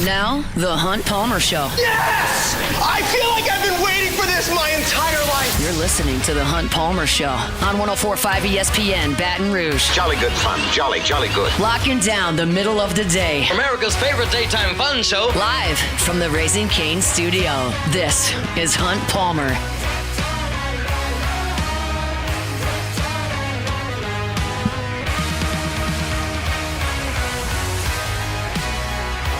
Now, The Hunt Palmer Show. Yes! I feel like I've been waiting for this my entire life. You're listening to The Hunt Palmer Show on 104.5 ESPN Baton Rouge. Jolly good fun. Jolly good. Locking down the middle of the day. America's favorite daytime fun show. Live from the Raising Cane studio. This is Hunt Palmer.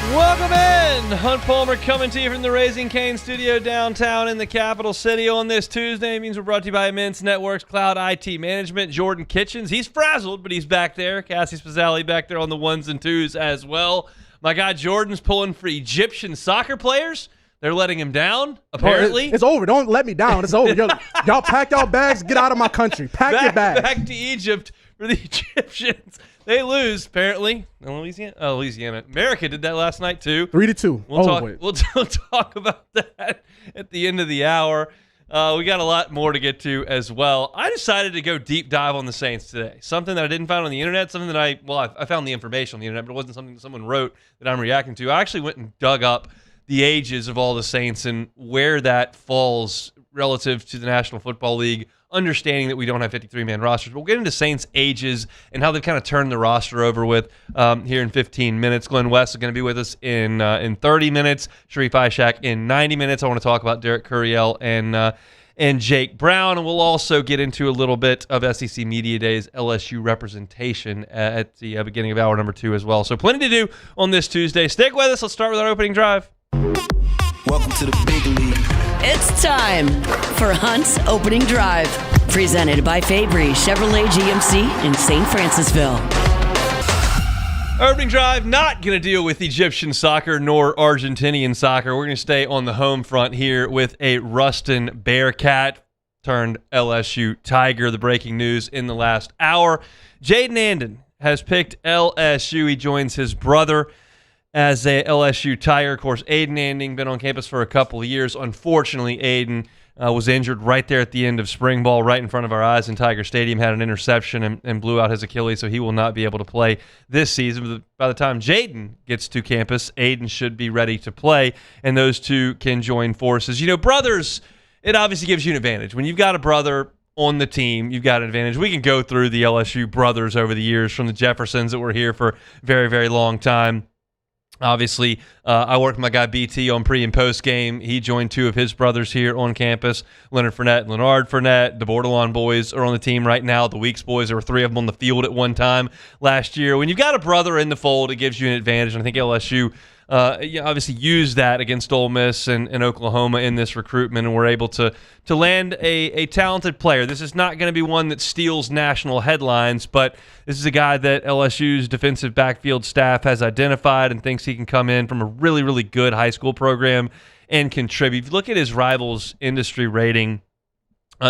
Welcome in! Hunt Palmer coming to you from the Raising Cane studio downtown in the capital city on this Tuesday. It means we're brought to you by Immense Networks Cloud IT Management. Jordan Kitchens, he's frazzled, but he's back there. Cassie Spazzali back there on the ones and twos as well. My guy Jordan's pulling for Egyptian soccer players. They're letting him down, apparently. It's over. Don't let me down. It's over. Y'all pack y'all bags. Get out of my country. Pack your bags. Back to Egypt for the Egyptians. They lose, apparently. Louisiana. America did that last night, too. 3-2. We'll talk about that at the end of the hour. We got a lot more to get to as well. I decided to go deep dive on the Saints today. Something that I didn't find on the internet, something that I found the information on the internet, but it wasn't something that someone wrote that I'm reacting to. I actually went and dug up the ages of all the Saints and where that falls relative to the National Football League, understanding that we don't have 53-man rosters. We'll get into Saints' ages and how they've kind of turned the roster over with here in 15 minutes. Glenn West is going to be with us in 30 minutes. Sharif Ishak in 90 minutes. I want to talk about Derek Curiel and Jake Brown, and we'll also get into a little bit of SEC Media Day's LSU representation at the beginning of hour number 2 as well. So plenty to do on this Tuesday. Stick with us. Let's start with our opening drive. Welcome to the big league. It's time for Hunt's Opening Drive, presented by Fabry Chevrolet GMC in St. Francisville. Opening drive, not going to deal with Egyptian soccer nor Argentinian soccer. We're going to stay on the home front here with a Ruston Bearcat turned LSU Tiger. The breaking news in the last hour. Jaden Anden has picked LSU. He joins his brother as a LSU Tiger. Of course, Aiden Anding been on campus for a couple of years. Unfortunately, Aiden was injured right there at the end of spring ball, right in front of our eyes in Tiger Stadium, had an interception and blew out his Achilles, so he will not be able to play this season. By the time Jaden gets to campus, Aiden should be ready to play, and those two can join forces. You know, brothers, it obviously gives you an advantage. When you've got a brother on the team, you've got an advantage. We can go through the LSU brothers over the years, from the Jeffersons that were here for a very, very long time. Obviously, I worked with my guy BT on pre- and post-game. He joined two of his brothers here on campus, Leonard Fournette and Leonard Fournette. The Bordelon boys are on the team right now. The Weeks boys, there were 3 of them on the field at one time last year. When you've got a brother in the fold, it gives you an advantage, and I think LSU obviously used that against Ole Miss and Oklahoma in this recruitment, and were able to land a talented player. This is not going to be one that steals national headlines, but this is a guy that LSU's defensive backfield staff has identified and thinks he can come in from a really, really good high school program and contribute. If you look at his Rivals industry rating,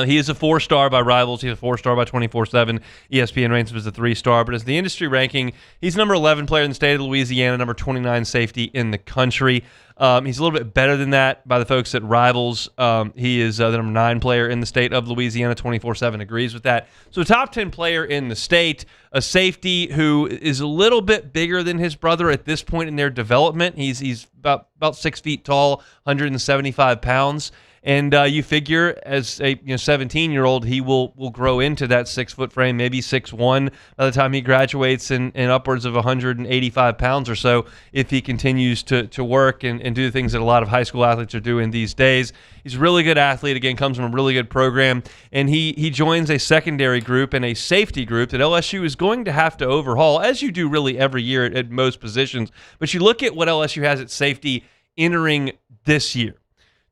he is a 4-star by Rivals. He's a 4-star by 24/7. ESPN ranks him as a 3-star. But as the industry ranking, he's number 11 player in the state of Louisiana, number 29 safety in the country. He's a little bit better than that by the folks at Rivals. He is the number 9 player in the state of Louisiana. 24/7 agrees with that. So a top 10 player in the state, a safety who is a little bit bigger than his brother at this point in their development. He's about 6 feet tall, 175 pounds. And you figure as a 17-year-old, he will grow into that 6-foot frame, maybe 6'1" by the time he graduates, and upwards of 185 pounds or so if he continues to work and do the things that a lot of high school athletes are doing these days. He's a really good athlete, again, comes from a really good program, and he joins a secondary group and a safety group that LSU is going to have to overhaul, as you do really every year at most positions. But you look at what LSU has at safety entering this year.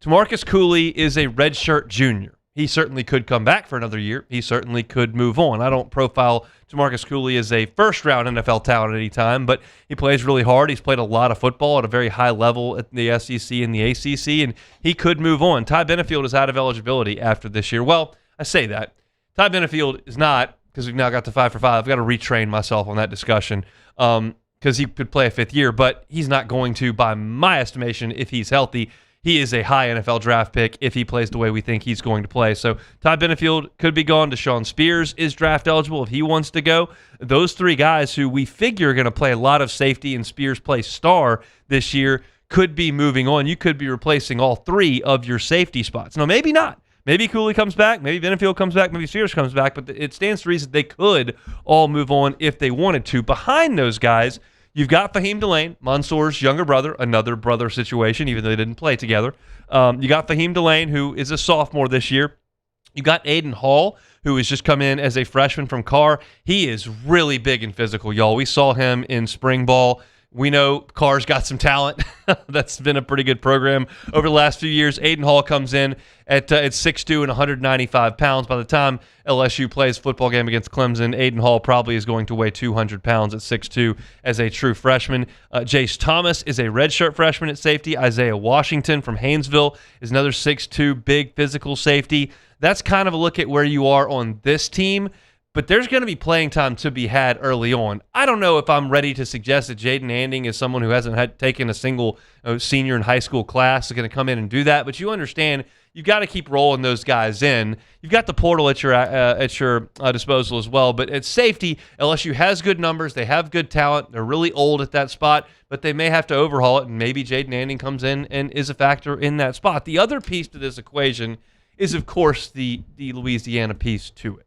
Tamarcus Cooley is a redshirt junior. He certainly could come back for another year. He certainly could move on. I don't profile Tamarcus Cooley as a first-round NFL talent at any time, but he plays really hard. He's played a lot of football at a very high level at the SEC and the ACC, and he could move on. Ty Benefield is out of eligibility after this year. Well, I say that. Ty Benefield is not, because we've now got to 5 for 5. I've got to retrain myself on that discussion because he could play a 5th year, but he's not going to, by my estimation, if he's healthy. he is a high NFL draft pick if he plays the way we think he's going to play. So Ty Benefield could be gone. Deshaun Spears is draft eligible if he wants to go. Those three guys who we figure are going to play a lot of safety and Spears play star this year could be moving on. You could be replacing all three of your safety spots. Now, maybe not. Maybe Cooley comes back. Maybe Benefield comes back. Maybe Spears comes back. But it stands to reason they could all move on if they wanted to. Behind those guys, you've got Fahim Delane, Mansour's younger brother, another brother situation, even though they didn't play together. You got Fahim Delane, who is a sophomore this year. You got Aiden Hall, who has just come in as a freshman from Carr. He is really big and physical, y'all. We saw him in spring ball. We know Carr's got some talent. That's been a pretty good program over the last few years. Aiden Hall comes in at 6'2" and 195 pounds. By the time LSU plays football game against Clemson, Aiden Hall probably is going to weigh 200 pounds at 6'2" as a true freshman. Jace Thomas is a redshirt freshman at safety. Isaiah Washington from Haynesville is another 6'2", big physical safety. That's kind of a look at where you are on this team. But there's going to be playing time to be had early on. I don't know if I'm ready to suggest that Jaden Anding is someone who hasn't taken a single senior in high school class is going to come in and do that. But you understand you've got to keep rolling those guys in. You've got the portal at your disposal as well. But at safety, LSU has good numbers. They have good talent. They're really old at that spot, but they may have to overhaul it. And maybe Jaden Anding comes in and is a factor in that spot. The other piece to this equation is, of course, the Louisiana piece to it.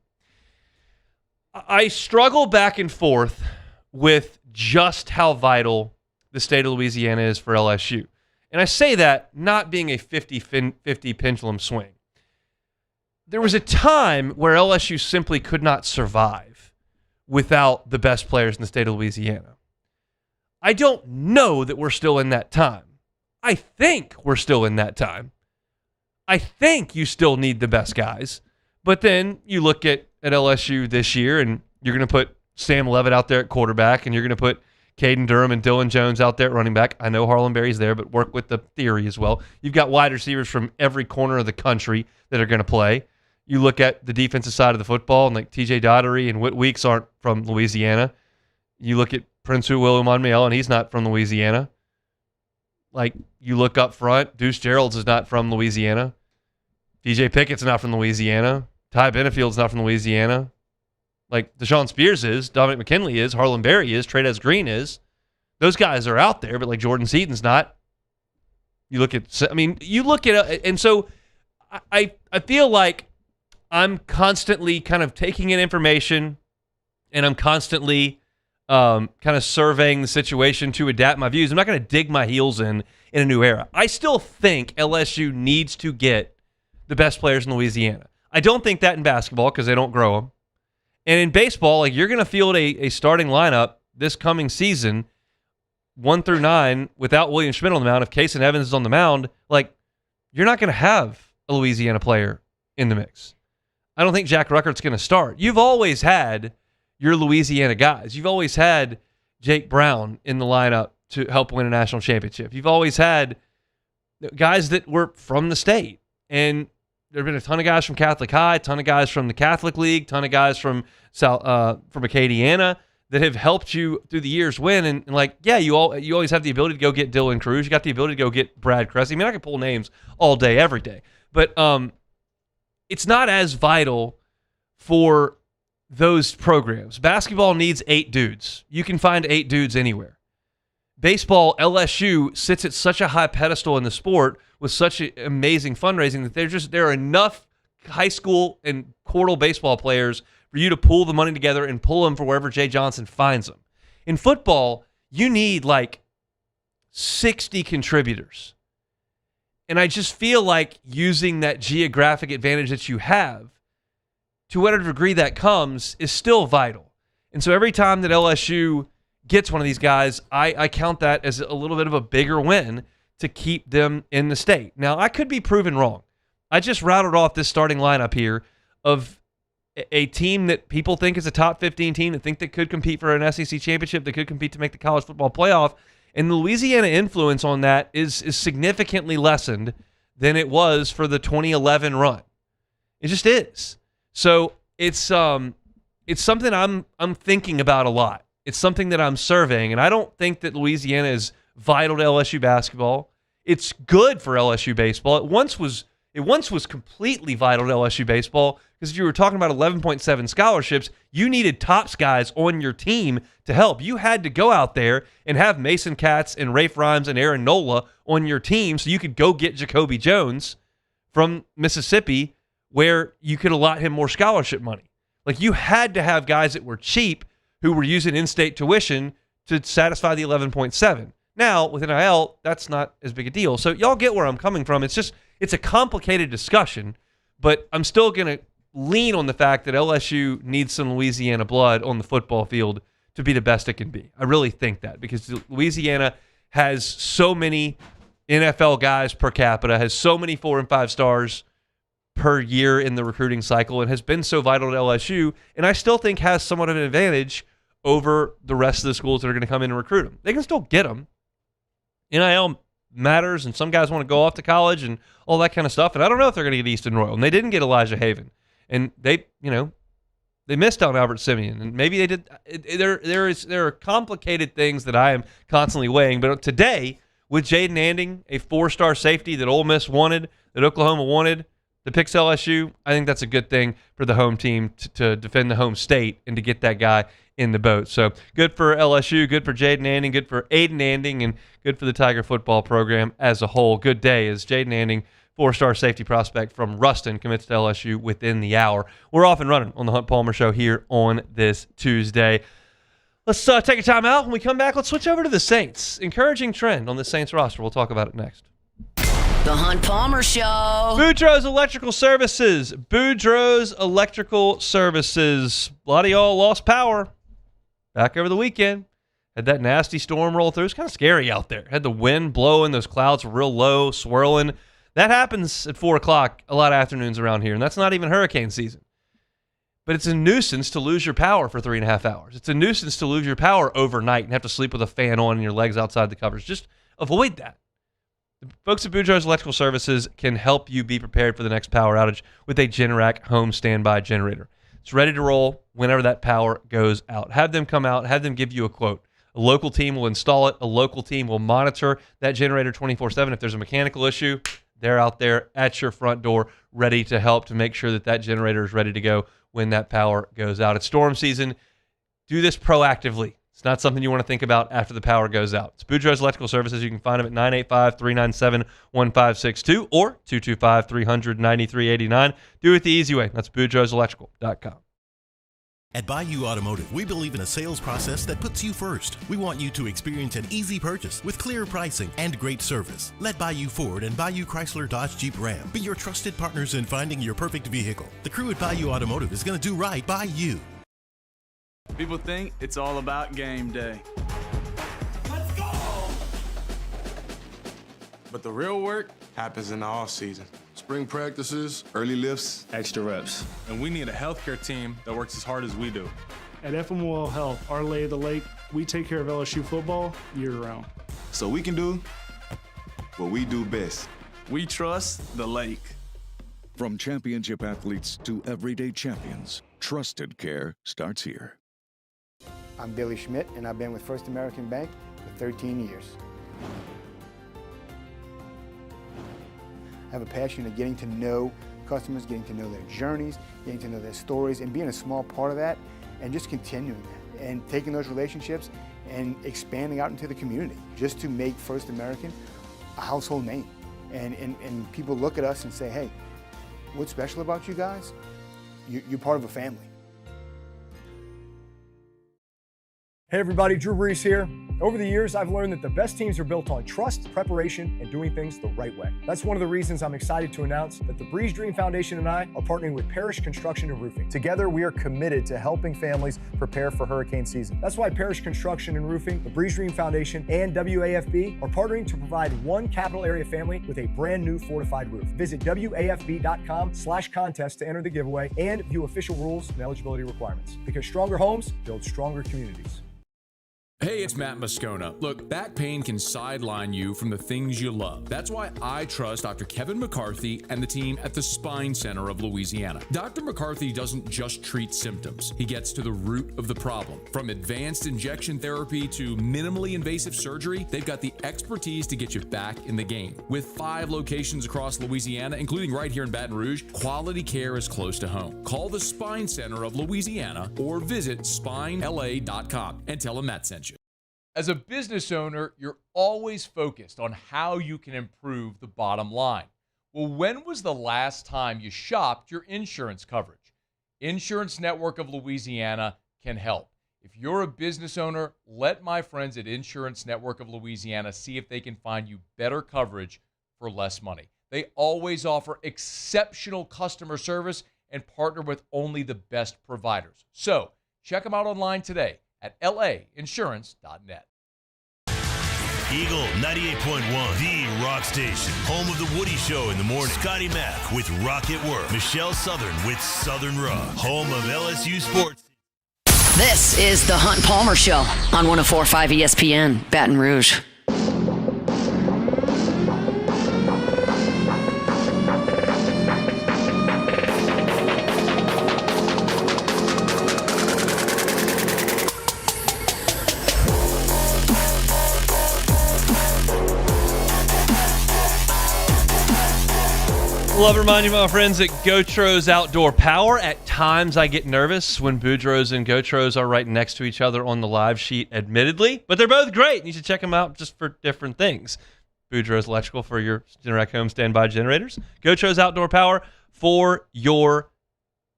I struggle back and forth with just how vital the state of Louisiana is for LSU. And I say that not being a 50-50 pendulum swing. There was a time where LSU simply could not survive without the best players in the state of Louisiana. I don't know that we're still in that time. I think we're still in that time. I think you still need the best guys. But then you look at LSU this year, and you're going to put Sam Levitt out there at quarterback, and you're going to put Caden Durham and Dylan Jones out there at running back. I know Harlan Berry's there, but work with the theory as well. You've got wide receivers from every corner of the country that are going to play. You look at the defensive side of the football, and like TJ Daugherty and Whit Weeks aren't from Louisiana. You look at Prince William Monmiel, and he's not from Louisiana. Like, you look up front, Deuce Gerald's is not from Louisiana. DJ Pickett's not from Louisiana. Ty Benefield's not from Louisiana. Like, Deshaun Spears is, Dominic McKinley is, Harlan Berry is, Trey'Dez Green is. Those guys are out there, but like Jordan Seaton's not. You look at, and so I feel like I'm constantly kind of taking in information, and I'm constantly kind of surveying the situation to adapt my views. I'm not going to dig my heels in a new era. I still think LSU needs to get the best players in Louisiana. I don't think that in basketball because they don't grow them. And in baseball, like, you're going to field a starting lineup this coming season, 1 through 9, without William Schmidt on the mound. If Kason Evans is on the mound, like, you're not going to have a Louisiana player in the mix. I don't think Jack Ruckert's going to start. You've always had your Louisiana guys. You've always had Jake Brown in the lineup to help win a national championship. You've always had guys that were from the state. And there have been a ton of guys from Catholic High, a ton of guys from the Catholic League, a ton of guys from Acadiana that have helped you through the years win. And like, yeah, you always have the ability to go get Dylan Cruz. You got the ability to go get Brad Cressy. I mean, I can pull names all day, every day. But it's not as vital for those programs. Basketball needs 8 dudes. You can find 8 dudes anywhere. Baseball, LSU sits at such a high pedestal in the sport with such amazing fundraising that there are enough high school and quartal baseball players for you to pull the money together and pull them for wherever Jay Johnson finds them. In football, you need like 60 contributors. And I just feel like using that geographic advantage that you have, to whatever degree that comes, is still vital. And so every time that LSU gets one of these guys, I count that as a little bit of a bigger win to keep them in the state. Now, I could be proven wrong. I just routed off this starting lineup here of a team that people think is a top 15 team, that think that could compete for an SEC championship, that could compete to make the college football playoff. And the Louisiana influence on that is significantly lessened than it was for the 2011 run. It just is. So it's something I'm thinking about a lot. It's something that I'm surveying, and I don't think that Louisiana is vital to LSU basketball. it's good for LSU baseball. It once was completely vital to LSU baseball because if you were talking about 11.7 scholarships, you needed tops guys on your team to help. You had to go out there and have Mason Katz and Rafe Rhymes and Aaron Nola on your team so you could go get Jacoby Jones from Mississippi where you could allot him more scholarship money. Like, you had to have guys that were cheap who were using in-state tuition to satisfy the 11.7. Now, with NIL, that's not as big a deal. So y'all get where I'm coming from. It's a complicated discussion, but I'm still going to lean on the fact that LSU needs some Louisiana blood on the football field to be the best it can be. I really think that because Louisiana has so many NFL guys per capita, has so many 4 and 5 stars per year in the recruiting cycle, and has been so vital to LSU, and I still think has somewhat of an advantage over the rest of the schools that are going to come in and recruit them. They can still get them. NIL matters, and some guys want to go off to college and all that kind of stuff, and I don't know if they're going to get Easton Royal, and they didn't get Elijah Haven, and they missed out on Albert Simeon, and maybe they did. There are complicated things that I am constantly weighing, but today, with Jaden Anding, a 4-star safety that Ole Miss wanted, that Oklahoma wanted, the picks LSU, I think that's a good thing for the home team to defend the home state and to get that guy in the boat. So good for LSU, good for Jaden Anding, good for Aiden Anding, and good for the Tiger football program as a whole. Good day as Jaden Anding, 4-star safety prospect from Ruston, commits to LSU within the hour. We're off and running on the Hunt Palmer Show here on this Tuesday. Let's take a time out. When we come back, let's switch over to the Saints. Encouraging trend on the Saints roster. We'll talk about it next. The Hunt Palmer Show. Boudreaux's Electrical Services. Boudreaux's Electrical Services. A lot of y'all lost power back over the weekend. Had that nasty storm roll through. It's kind of scary out there. Had the wind blowing. Those clouds were real low, swirling. That happens at 4 o'clock a lot of afternoons around here, and that's not even hurricane season. But it's a nuisance to lose your power for 3.5 hours. It's a nuisance to lose your power overnight and have to sleep with a fan on and your legs outside the covers. Just avoid that. The folks at Boudreaux's Electrical Services can help you be prepared for the next power outage with a Generac home standby generator. It's ready to roll whenever that power goes out. Have them come out. Have them give you a quote. A local team will install it. A local team will monitor that generator 24/7. If there's a mechanical issue, they're out there at your front door ready to help to make sure that that generator is ready to go when that power goes out. It's storm season. Do this proactively. It's not something you want to think about after the power goes out. It's Boudreaux's Electrical Services. You can find them at 985-397-1562 or 225-300-9389. Do it the easy way. That's BoudreauxElectrical.com. At Bayou Automotive, we believe in a sales process that puts you first. We want you to experience an easy purchase with clear pricing and great service. Let Bayou Ford and Bayou Chrysler Dodge Jeep Ram be your trusted partners in finding your perfect vehicle. The crew at Bayou Automotive is going to do right by you. People think it's all about game day. Let's go! But the real work happens in the off season. Spring practices, early lifts, extra reps. And we need a healthcare team that works as hard as we do. At FMOL Health, our lay of the lake, we take care of LSU football year-round. So we can do what we do best. We trust the lake. From championship athletes to everyday champions, trusted care starts here. I'm Billy Schmidt, and I've been with First American Bank for 13 years. I have a passion of getting to know customers, getting to know their journeys, getting to know their stories, and being a small part of that, and just continuing that, and taking those relationships and expanding out into the community, just to make First American a household name. And people look at us and say, hey, what's special about you guys? You're part of a family. Hey everybody, Drew Brees here. Over the years, I've learned that the best teams are built on trust, preparation, and doing things the right way. That's one of the reasons I'm excited to announce that the Breeze Dream Foundation and I are partnering with Parish Construction and Roofing. Together, we are committed to helping families prepare for hurricane season. That's why Parish Construction and Roofing, the Breeze Dream Foundation, and WAFB are partnering to provide one capital area family with a brand new fortified roof. Visit WAFB.com/contest to enter the giveaway and view official rules and eligibility requirements. Because stronger homes build stronger communities. Hey, it's Matt Moscona. Look, back pain can sideline you from the things you love. That's why I trust Dr. Kevin McCarthy and the team at the Spine Center of Louisiana. Dr. McCarthy doesn't just treat symptoms. He gets to the root of the problem. From advanced injection therapy to minimally invasive surgery, they've got the expertise to get you back in the game. With 5 locations across Louisiana, including right here in Baton Rouge, quality care is close to home. Call the Spine Center of Louisiana or visit spinela.com and tell them Matt sent you. As a business owner, you're always focused on how you can improve the bottom line. Well, when was the last time you shopped your insurance coverage? Insurance Network of Louisiana can help. If you're a business owner, let my friends at Insurance Network of Louisiana see if they can find you better coverage for less money. They always offer exceptional customer service and partner with only the best providers. So check them out online today at lainsurance.net. Eagle 98.1, the rock station. Home of The Woody Show in the morning. Scotty Mack with Rock at Work. Michelle Southern with Southern Rock. Home of LSU Sports. This is the Hunt Palmer Show on 104.5 ESPN, Baton Rouge. Love to remind you, my friends, at Gotros Outdoor Power. At times I get nervous when Boudreaux's and Gotros are right next to each other on the live sheet, admittedly. But they're both great. You should check them out just for different things. Boudreaux's Electrical for your Generac home standby generators. Gotros Outdoor Power for your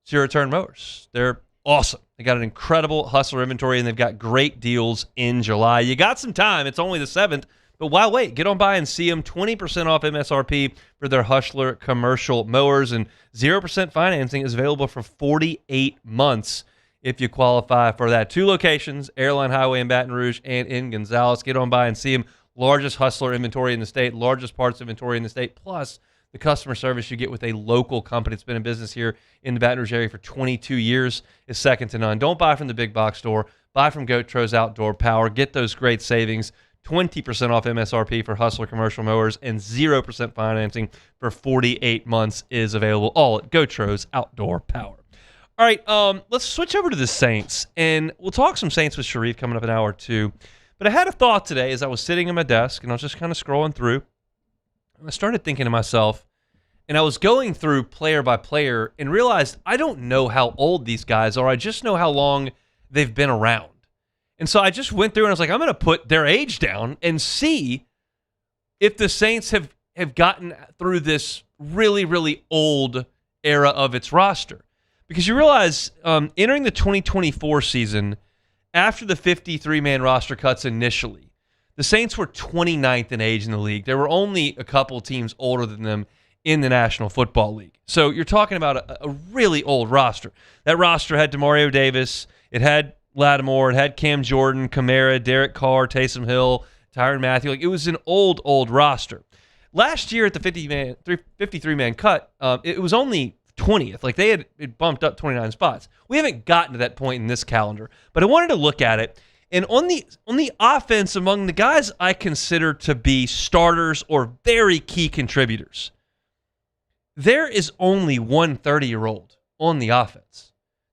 zero-turn mowers. They're awesome. They got an incredible Hustler inventory, and they've got great deals in July. You got some time. It's only the 7th. But why wait? Get on by and see them. 20% off MSRP for their Hustler commercial mowers, and 0% financing is available for 48 months if you qualify for that. 2 locations, Airline Highway in Baton Rouge and in Gonzales. Get on by and see them. Largest Hustler inventory in the state, largest parts inventory in the state, plus the customer service you get with a local company that's been in business here in the Baton Rouge area for 22 years is second to none. Don't buy from the big box store. Buy from Gotros Outdoor Power. Get those great savings. 20% off MSRP for Hustler commercial mowers, and 0% financing for 48 months is available, all at Gotros Outdoor Power. All right, let's switch over to the Saints, and we'll talk some Saints with Sharif coming up in an hour or two. But I had a thought today as I was sitting at my desk, and I was just kind of scrolling through, and I started thinking to myself, and I was going through player by player and realized I don't know how old these guys are. I just know how long they've been around. And so I just went through and I was like, I'm going to put their age down and see if the Saints have gotten through this really, really old era of its roster. Because you realize entering the 2024 season, after the 53-man roster cuts initially, the Saints were 29th in age in the league. There were only a couple teams older than them in the National Football League. So you're talking about a really old roster. That roster had DeMario Davis. It had Lattimore, it had Cam Jordan, Kamara, Derek Carr, Taysom Hill, Tyrann Mathieu. Like, it was an old roster. Last year at the 53-man cut, it was only 20th. Like, they had it bumped up 29 spots. We haven't gotten to that point in this calendar, but I wanted to look at it. And on the offense, among the guys I consider to be starters or very key contributors, there is only one 30-year-old on the offense.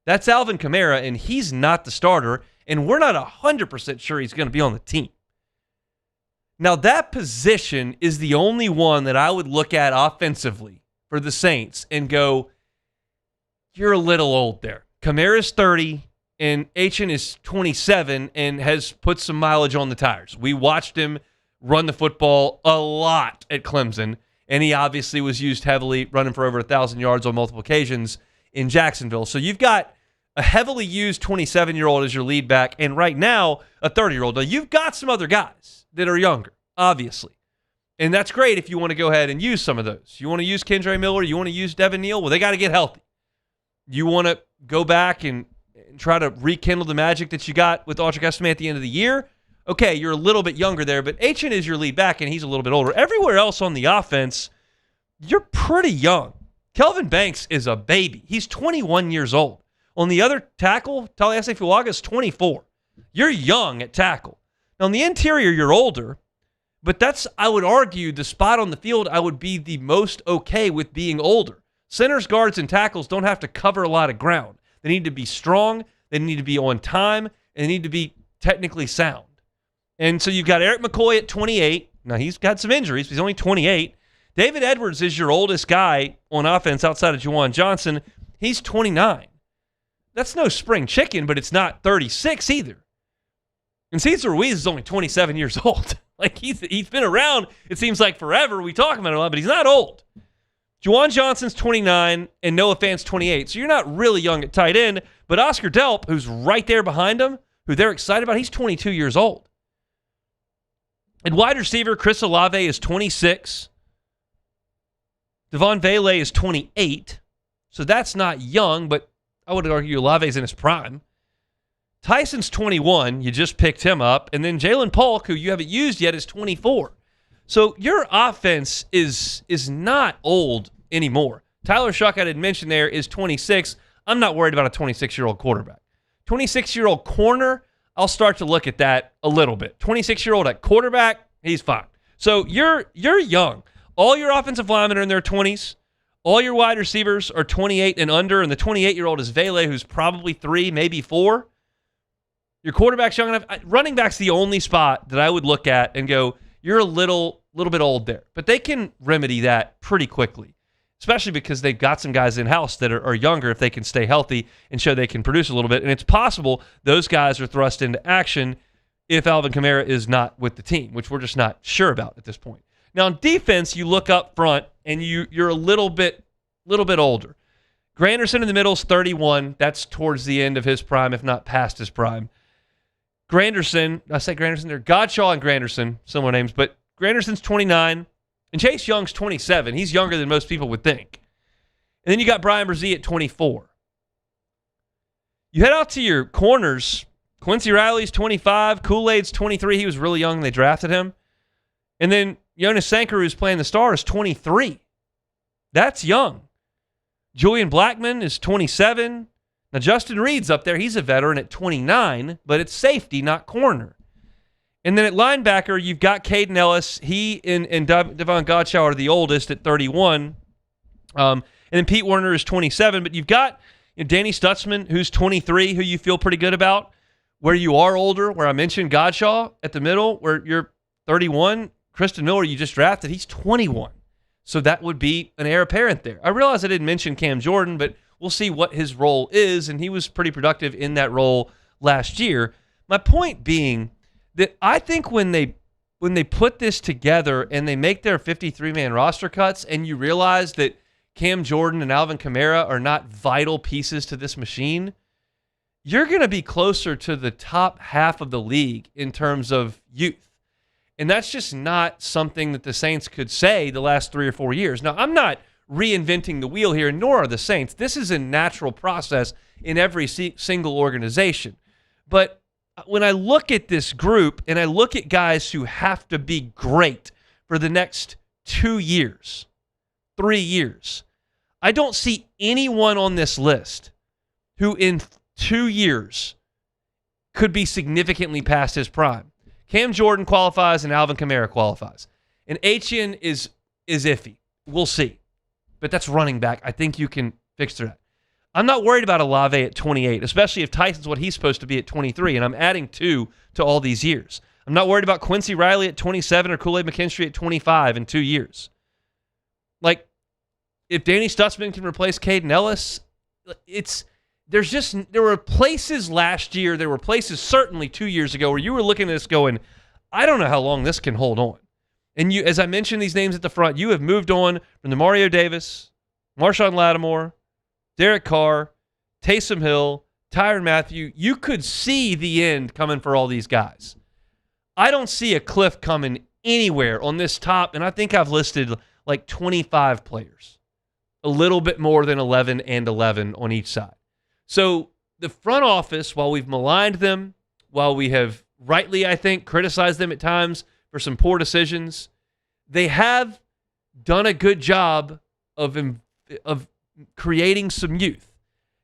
That's Alvin Kamara, and he's not the starter, and we're not 100% sure he's going to be on the team. Now, that position is the only one that I would look at offensively for the Saints and go, you're a little old there. Kamara's 30, and Achane is 27 and has put some mileage on the tires. We watched him run the football a lot at Clemson, and he obviously was used heavily, running for over 1,000 yards on multiple occasions in Jacksonville. So you've got a heavily used 27-year-old as your lead back, and right now, a 30-year-old. Now, you've got some other guys that are younger, obviously. And that's great if you want to go ahead and use some of those. You want to use Kendre Miller, you want to use Devin Neal, well, they got to get healthy. You want to go back and try to rekindle the magic that you got with Audric Estime at the end of the year? Okay, you're a little bit younger there, but Achane is your lead back, and he's a little bit older. Everywhere else on the offense, you're pretty young. Kelvin Banks is a baby. He's 21 years old. On the other tackle, Taliesin Fuaga is 24. You're young at tackle. Now, on the interior, you're older, but that's, I would argue, the spot on the field I would be the most okay with being older. Centers, guards, and tackles don't have to cover a lot of ground. They need to be strong, they need to be on time, and they need to be technically sound. And so you've got Eric McCoy at 28. Now, he's got some injuries, but he's only 28. David Edwards is your oldest guy on offense outside of Juwan Johnson. He's 29. That's no spring chicken, but it's not 36 either. And Cesar Ruiz is only 27 years old. Like, he's been around, it seems like forever. We talk about it a lot, but he's not old. Juwan Johnson's 29 and Noah Fant's 28. So you're not really young at tight end, but Oscar Delp, who's right there behind him, who they're excited about, he's 22 years old. And wide receiver, Chris Olave is 26. Devon Vele is 28. So that's not young, but I would argue Olave's in his prime. Tyson's 21. You just picked him up. And then Jalen Polk, who you haven't used yet, is 24. So your offense is not old anymore. Tyler Shuck, I didn't mention there, is 26. I'm not worried about a 26-year-old quarterback. 26-year-old corner, I'll start to look at that a little bit. 26-year-old at quarterback, he's fine. So you're young. All your offensive linemen are in their 20s. All your wide receivers are 28 and under, and the 28-year-old is Vele, who's probably 3, maybe 4. Your quarterback's young enough. Running back's the only spot that I would look at and go, you're a little bit old there. But they can remedy that pretty quickly, especially because they've got some guys in-house that are younger if they can stay healthy and show they can produce a little bit. And it's possible those guys are thrust into action if Alvin Kamara is not with the team, which we're just not sure about at this point. Now, on defense, you look up front, and you're a little bit older. Granderson in the middle is 31. That's towards the end of his prime, if not past his prime. Granderson, I say Granderson there, Godshaw and Granderson, similar names, but Granderson's 29, and Chase Young's 27. He's younger than most people would think. And then you got Brian Brzee at 24. You head out to your corners. Quincy Riley's 25. Kool-Aid's 23. He was really young when they drafted him. And then Jonas Sanker, who's playing the star, is 23. That's young. Julian Blackman is 27. Now, Justin Reed's up there. He's a veteran at 29, but it's safety, not corner. And then at linebacker, you've got Caden Ellis. He and Devon Godshaw are the oldest at 31. And then Pete Werner is 27. But you've got Danny Stutzman, who's 23, who you feel pretty good about. Where you are older, where I mentioned Godshaw at the middle, where you're 31. Kristen Miller, you just drafted, he's 21. So that would be an heir apparent there. I realize I didn't mention Cam Jordan, but we'll see what his role is, and he was pretty productive in that role last year. My point being that I think when they put this together and they make their 53-man roster cuts and you realize that Cam Jordan and Alvin Kamara are not vital pieces to this machine, you're going to be closer to the top half of the league in terms of youth. And that's just not something that the Saints could say the last 3 or 4 years. Now, I'm not reinventing the wheel here, nor are the Saints. This is a natural process in every single organization. But when I look at this group and I look at guys who have to be great for the next 2 years, 3 years, I don't see anyone on this list who in 2 years could be significantly past his prime. Cam Jordan qualifies and Alvin Kamara qualifies. And Etienne is iffy. We'll see. But that's running back. I think you can fix that. I'm not worried about Olave at 28, especially if Tyson's what he's supposed to be at 23, and I'm adding 2 to all these years. I'm not worried about Quincy Riley at 27 or Kool-Aid McKinstry at 25 in 2 years. Like, if Danny Stutzman can replace Caden Ellis, there were places last year, there were places certainly 2 years ago where you were looking at this going, I don't know how long this can hold on. And you, as I mentioned these names at the front, you have moved on from the Mario Davis, Marshawn Lattimore, Derek Carr, Taysom Hill, Tyrann Mathieu. You could see the end coming for all these guys. I don't see a cliff coming anywhere on this top, and I think I've listed like 25 players, a little bit more than 11 and 11 on each side. So the front office, while we've maligned them, while we have rightly, I think, criticized them at times for some poor decisions, they have done a good job of creating some youth.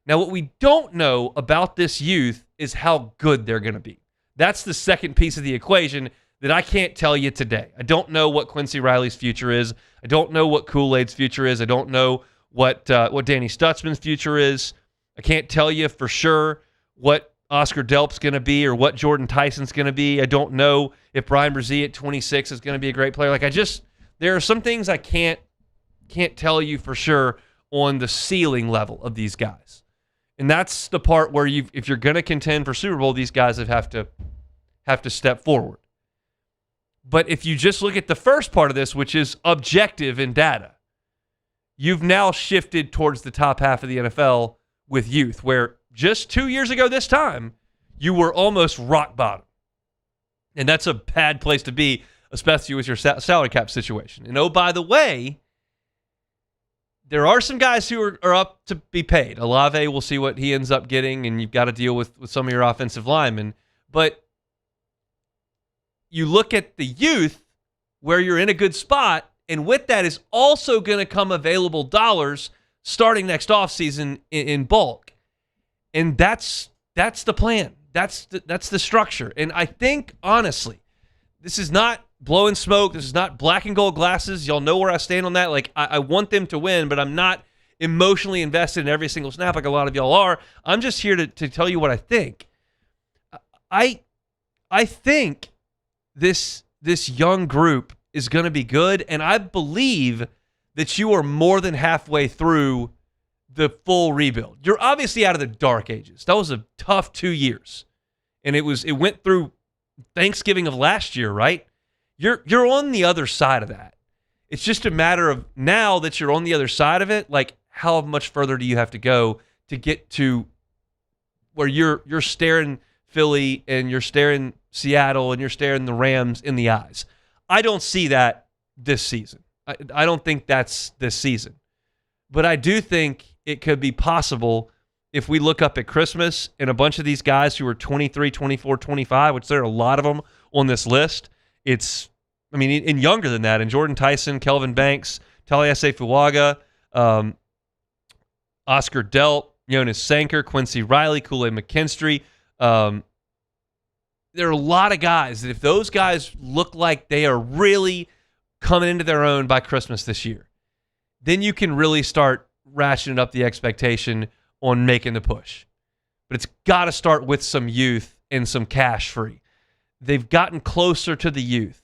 Now, what we don't know about this youth is how good they're going to be. That's the second piece of the equation that I can't tell you today. I don't know what Quincy Riley's future is. I don't know what Kool-Aid's future is. I don't know what Danny Stutzman's future is. I can't tell you for sure what Oscar Delp's going to be or what Jordan Tyson's going to be. I don't know if Brian Brzee at 26 is going to be a great player. There are some things I can't tell you for sure on the ceiling level of these guys. And that's the part where if you're going to contend for Super Bowl, these guys have to step forward. But if you just look at the first part of this, which is objective in data, you've now shifted towards the top half of the NFL with youth, where just 2 years ago this time, you were almost rock bottom. And that's a bad place to be, especially with your salary cap situation. And oh, by the way, there are some guys who are up to be paid. Olave, we'll see what he ends up getting, and you've got to deal with some of your offensive linemen. But you look at the youth where you're in a good spot, and with that is also going to come available dollars starting next offseason in bulk. And that's the plan. That's the structure. And I think, honestly, this is not blowing smoke. This is not black and gold glasses. Y'all know where I stand on that. I want them to win, but I'm not emotionally invested in every single snap like a lot of y'all are. I'm just here to tell you what I think. I think this young group is going to be good, and I believe that you are more than halfway through the full rebuild. You're obviously out of the dark ages. That was a tough 2 years, and it went through Thanksgiving of last year, right? You're on the other side of that. It's just a matter of now that you're on the other side of it, like how much further do you have to go to get to where you're staring Philly and you're staring Seattle and you're staring the Rams in the eyes. I don't see that this season. I don't think that's this season. But I do think it could be possible if we look up at Christmas and a bunch of these guys who are 23, 24, 25, which there are a lot of them on this list, and younger than that, and Jordan Tyson, Kelvin Banks, Taliesin Fuaga, Oscar Delp, Jonas Sanker, Quincy Riley, Kool-Aid McKinstry. There are a lot of guys that if those guys look like they are really coming into their own by Christmas this year, then you can really start ratcheting up the expectation on making the push. But it's got to start with some youth and some cash free. They've gotten closer to the youth,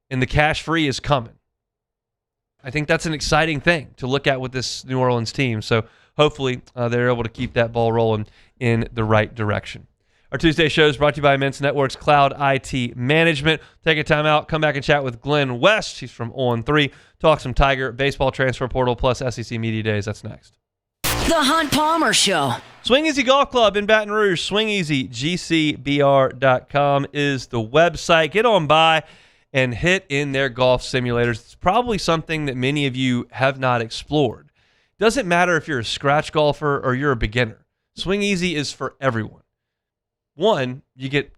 and the cash free is coming. I think that's an exciting thing to look at with this New Orleans team. So hopefully they're able to keep that ball rolling in the right direction. Our Tuesday show is brought to you by Immense Networks Cloud IT Management. Take a time out, come back and chat with Glenn West. She's from On3. Talk some Tiger, baseball transfer portal, plus SEC Media Days. That's next. The Hunt Palmer Show. Swing Easy Golf Club in Baton Rouge. SwingEasyGCBR.com is the website. Get on by and hit in their golf simulators. It's probably something that many of you have not explored. Doesn't matter if you're a scratch golfer or you're a beginner. Swing Easy is for everyone. One, you get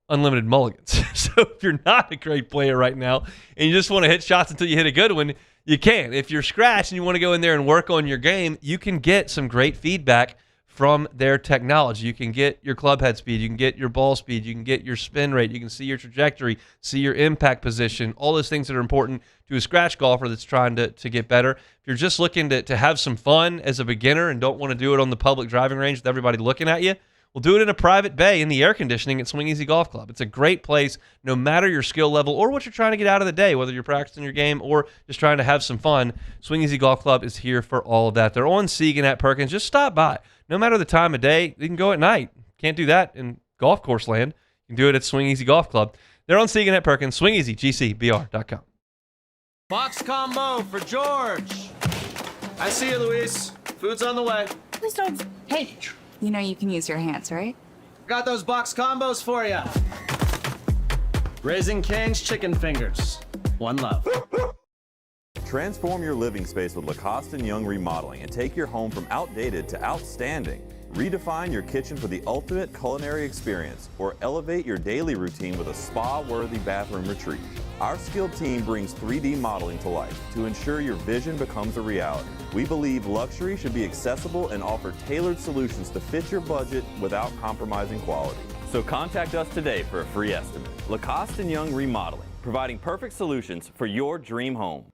unlimited mulligans. So if you're not a great player right now and you just want to hit shots until you hit a good one, you can. If you're scratched and you want to go in there and work on your game, you can get some great feedback from their technology. You can get your club head speed, you can get your ball speed, you can get your spin rate, you can see your trajectory, see your impact position, all those things that are important to a scratch golfer that's trying to get better. If you're just looking to have some fun as a beginner and don't want to do it on the public driving range with everybody looking at you, we'll do it in a private bay in the air conditioning at Swing Easy Golf Club. It's a great place no matter your skill level or what you're trying to get out of the day, whether you're practicing your game or just trying to have some fun. Swing Easy Golf Club is here for all of that. They're on Siegen at Perkins. Just stop by. No matter the time of day, you can go at night. Can't do that in golf course land. You can do it at Swing Easy Golf Club. They're on Siegen at Perkins. SwingEasyGCBR.com. Box combo for George. I see you, Luis. Food's on the way. Please don't. Hey, you know you can use your hands, right? Got those box combos for you. Raising Cane's chicken fingers. One love. Transform your living space with Lacoste & Young Remodeling and take your home from outdated to outstanding. Redefine your kitchen for the ultimate culinary experience or elevate your daily routine with a spa-worthy bathroom retreat. Our skilled team brings 3D modeling to life to ensure your vision becomes a reality. We believe luxury should be accessible and offer tailored solutions to fit your budget without compromising quality. So contact us today for a free estimate. Lacoste & Young Remodeling, providing perfect solutions for your dream home.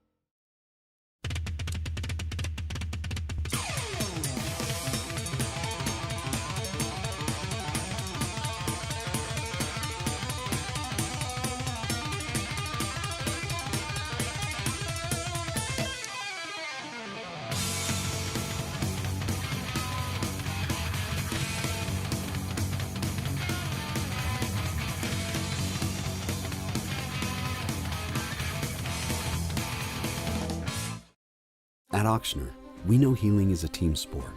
At Ochsner, we know healing is a team sport.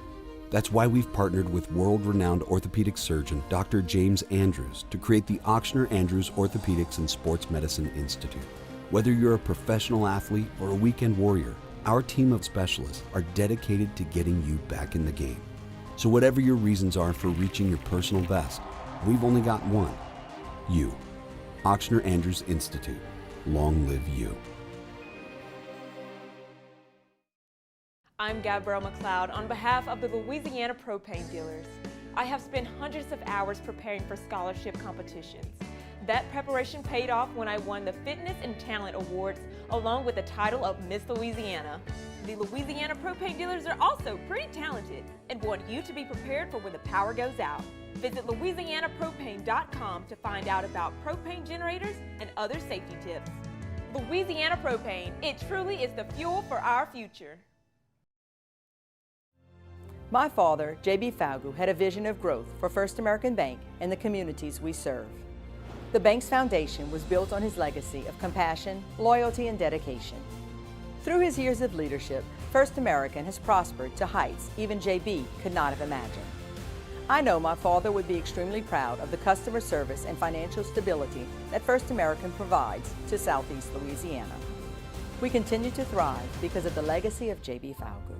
That's why we've partnered with world-renowned orthopedic surgeon Dr. James Andrews to create the Ochsner Andrews Orthopedics and Sports Medicine Institute. Whether you're a professional athlete or a weekend warrior, our team of specialists are dedicated to getting you back in the game. So whatever your reasons are for reaching your personal best, we've only got one: you. Ochsner Andrews Institute. Long live you. I'm Gabrielle McLeod on behalf of the Louisiana Propane Dealers. I have spent hundreds of hours preparing for scholarship competitions. That preparation paid off when I won the Fitness and Talent Awards along with the title of Miss Louisiana. The Louisiana Propane Dealers are also pretty talented and want you to be prepared for when the power goes out. Visit louisianapropane.com to find out about propane generators and other safety tips. Louisiana Propane, it truly is the fuel for our future. My father, J.B. Falgu, had a vision of growth for First American Bank and the communities we serve. The bank's foundation was built on his legacy of compassion, loyalty, and dedication. Through his years of leadership, First American has prospered to heights even J.B. could not have imagined. I know my father would be extremely proud of the customer service and financial stability that First American provides to Southeast Louisiana. We continue to thrive because of the legacy of J.B. Falgu.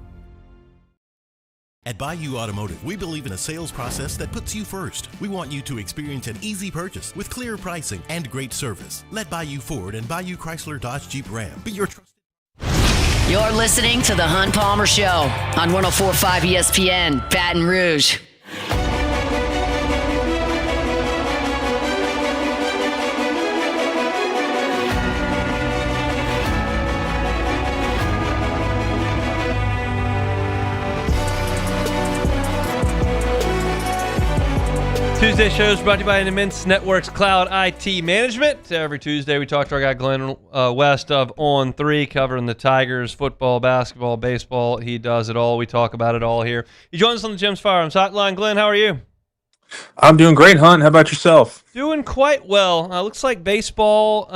At Bayou Automotive, we believe in a sales process that puts you first. We want you to experience an easy purchase with clear pricing and great service. Let Bayou Ford and Bayou Chrysler Dodge Jeep Ram be your trusted. You're listening to The Hunt Palmer Show on 104.5 ESPN, Baton Rouge. Tuesday shows brought to you by an Immense Networks Cloud IT Management. Every Tuesday we talk to our guy Glenn West of On 3, covering the Tigers, football, basketball, baseball. He does it all. We talk about it all here. He joins us on the Jim's Firearms Hotline. Glenn, how are you? I'm doing great, Hunt. How about yourself? Doing quite well. Looks like baseball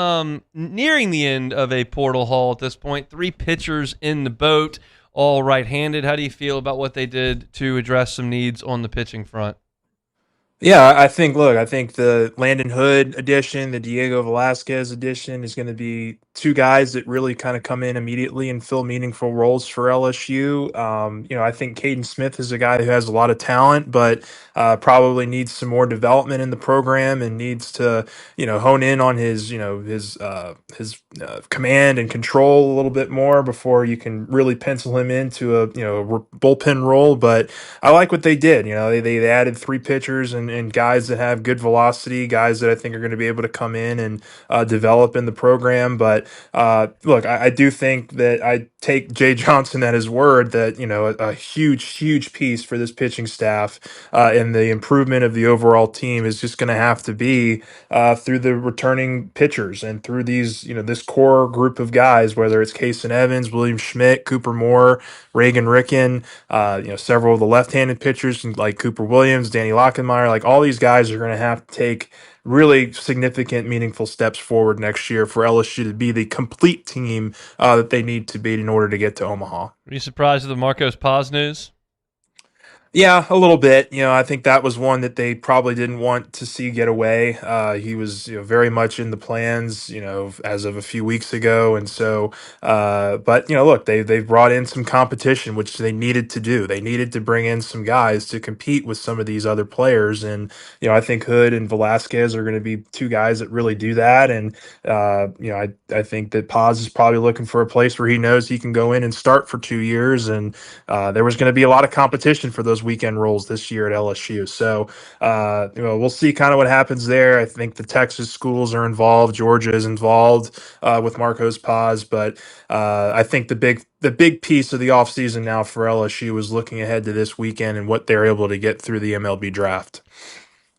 nearing the end of a portal haul at this point. 3 pitchers in the boat, all right-handed. How do you feel about what they did to address some needs on the pitching front? Yeah, I think the Landon Hood edition, the Diego Velasquez edition is going to be 2 guys that really kind of come in immediately and fill meaningful roles for LSU. I think Caden Smith is a guy who has a lot of talent, but probably needs some more development in the program and needs to, hone in on his command and control a little bit more before you can really pencil him into a bullpen role. But I like what they did. They added 3 pitchers and guys that have good velocity, guys that I think are going to be able to come in and develop in the program. But look, I do think that I take Jay Johnson at his word that, a huge piece for this pitching staff and the improvement of the overall team is just going to have to be through the returning pitchers and through these, this core group of guys, whether it's Kason Evans, William Schmidt, Cooper Moore, Reagan Ricken, several of the left-handed pitchers like Cooper Williams, Danny Lockenmeyer, like all these guys are going to have to take really significant, meaningful steps forward next year for LSU to be the complete team that they need to be in order to get to Omaha. Were you surprised at the Marcos Paz news? Yeah, a little bit. I think that was one that they probably didn't want to see get away. He was, very much in the plans, as of a few weeks ago, and so. But look, they've brought in some competition, which they needed to do. They needed to bring in some guys to compete with some of these other players, and I think Hood and Velasquez are going to be 2 guys that really do that. And I think that Paz is probably looking for a place where he knows he can go in and start for 2 years, and there was going to be a lot of competition for those those weekend roles this year at LSU. So we'll see kind of what happens there. I think the Texas schools are involved. Georgia is involved with Marcos Paz, but I think the big piece of the offseason now for LSU is looking ahead to this weekend and what they're able to get through the MLB draft.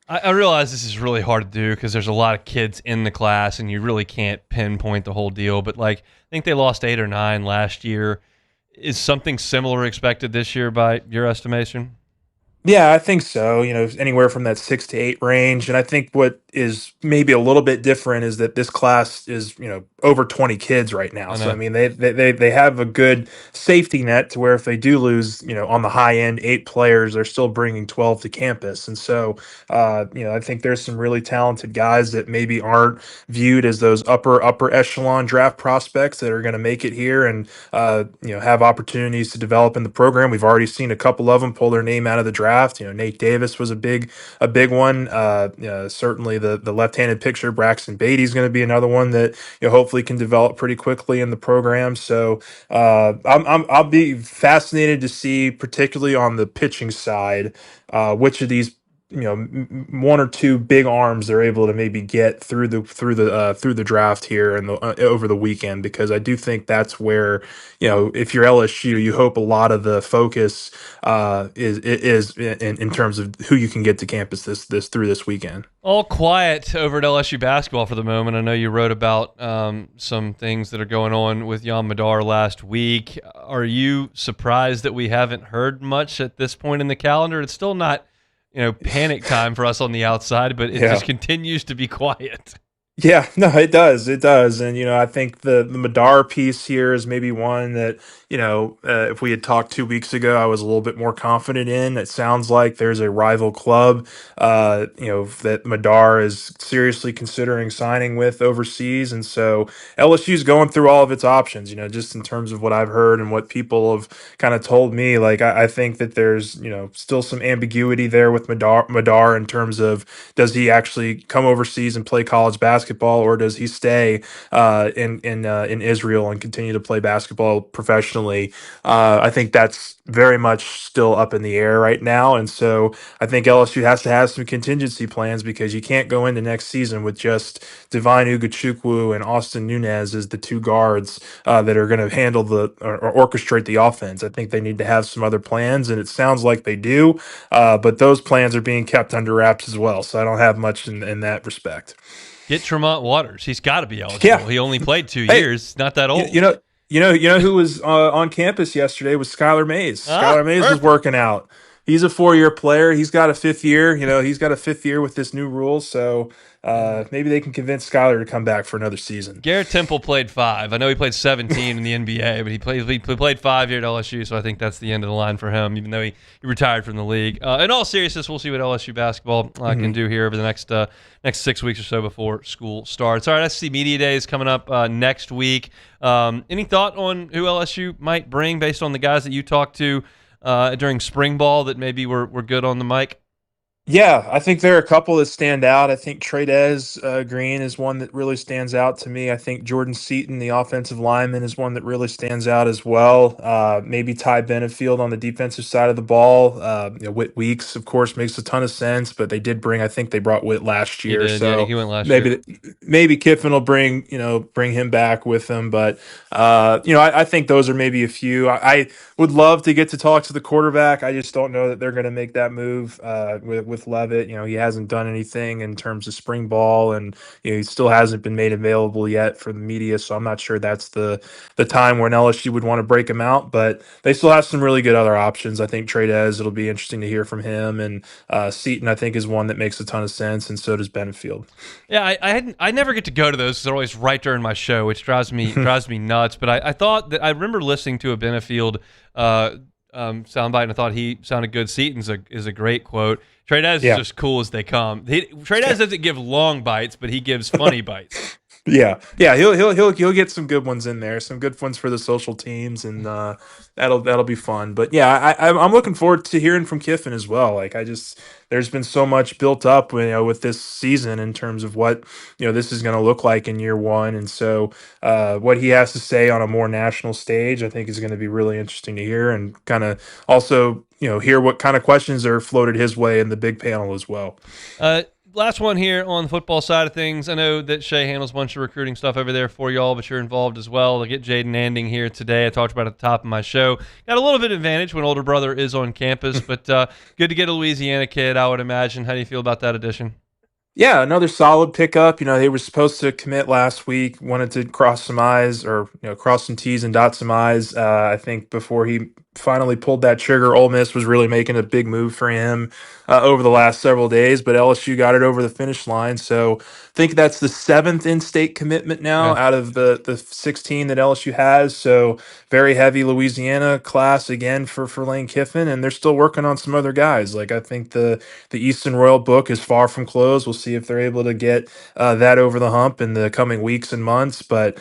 I realize this is really hard to do because there's a lot of kids in the class and you really can't pinpoint the whole deal. But I think they lost 8 or 9 last year. Is something similar expected this year by your estimation? Yeah, I think so. Anywhere from that 6 to 8 range. And I think what is maybe a little bit different is that this class is, over 20 kids right now. So, I mean, they have a good safety net to where if they do lose, on the high end, 8 players, they're still bringing 12 to campus. And so, I think there's some really talented guys that maybe aren't viewed as those upper echelon draft prospects that are going to make it here and, have opportunities to develop in the program. We've already seen a couple of them pull their name out of the draft. Nate Davis was a big one. Certainly the left-handed pitcher Braxton Beatty is going to be another one that hopefully can develop pretty quickly in the program. So I'll be fascinated to see, particularly on the pitching side, which of these one or two big arms they're able to maybe get through the draft here and over the weekend, because I do think that's where if you're LSU, you hope a lot of the focus is in terms of who you can get to campus this weekend. All quiet over at LSU basketball for the moment. I know you wrote about some things that are going on with Jan Madar last week. Are you surprised that we haven't heard much at this point in the calendar? It's still not panic time for us on the outside, but it just continues to be quiet. Yeah, no, it does. And, I think the Madar piece here is maybe one that, if we had talked 2 weeks ago, I was a little bit more confident in. It sounds like there's a rival club, that Madar is seriously considering signing with overseas. And so LSU's going through all of its options, just in terms of what I've heard and what people have kind of told me. I think that there's, still some ambiguity there with Madar in terms of, does he actually come overseas and play college basketball, or does he stay in Israel and continue to play basketball professionally? I think that's very much still up in the air right now, and so I think LSU has to have some contingency plans, because you can't go into next season with just Divine Ugachukwu and Austin Nunez as the 2 guards that are going to handle or orchestrate the offense. I think they need to have some other plans, and it sounds like they do, but those plans are being kept under wraps as well. So I don't have much in that respect. Get Tremont Waters. He's got to be eligible. Yeah. He only played 2 years. Not that old. You know who was on campus yesterday was Skylar Mays. Skylar Mays was working out. He's a 4-year player. He's got a 5th year. He's got a 5th year with this new rule. So maybe they can convince Skylar to come back for another season. Garrett Temple played 5. I know he played 17 in the NBA, but he played 5 here at LSU, so I think that's the end of the line for him, even though he retired from the league. In all seriousness, we'll see what LSU basketball can do here over the next 6 weeks or so before school starts. All right, SEC Media Day is coming up next week. Any thought on who LSU might bring based on the guys that you talked to during spring ball that maybe were good on the mic? Yeah, I think there are a couple that stand out. I think Tradez Green is one that really stands out to me. I think Jordan Seaton, the offensive lineman, is one that really stands out as well. Maybe Ty Benefield on the defensive side of the ball. Whit Weeks, of course, makes a ton of sense, but they brought Whit last year. He went last year. Maybe Kiffin will bring him back with them. But, I think those are maybe a few. I would love to get to talk to the quarterback. I just don't know that they're going to make that move with Levitt. He hasn't done anything in terms of spring ball, and he still hasn't been made available yet for the media. So I'm not sure that's the time when LSU would want to break him out. But they still have some really good other options. I think Tradez, it'll be interesting to hear from him, and Seaton I think is one that makes a ton of sense, and so does Benefield. Yeah, I never get to go to those because they're always right during my show, which drives me nuts. But I thought that I remember listening to a Benefield soundbite, and I thought he sounded good. Seaton is a great quote. Tradez is just cool as they come. Tradez doesn't give long bites, but he gives funny bites. Yeah, he'll get some good ones in there, some good ones for the social teams, and that'll be fun. But yeah, I'm looking forward to hearing from Kiffin as well. There's been so much built up, with this season in terms of what this is going to look like in year one, and so what he has to say on a more national stage, I think, is going to be really interesting to hear, and kind of also hear what kind of questions are floated his way in the big panel as well. Last one here on the football side of things. I know that Shay handles a bunch of recruiting stuff over there for y'all, but you're involved as well. I get Jaden Anding here today. I talked about it at the top of my show. Got a little bit of advantage when older brother is on campus, but good to get a Louisiana kid, I would imagine. How do you feel about that addition? Yeah, another solid pickup. They were supposed to commit last week, wanted to cross some I's or, cross some T's and dot some I's. I think before he finally pulled that trigger, Ole Miss was really making a big move for him over the last several days, but LSU got it over the finish line. So I think that's the 7th in-state commitment now out of the 16 that LSU has. So very heavy Louisiana class again for Lane Kiffin, and they're still working on some other guys. Like, I think the Easton Royal book is far from closed. We'll see if they're able to get that over the hump in the coming weeks and months. But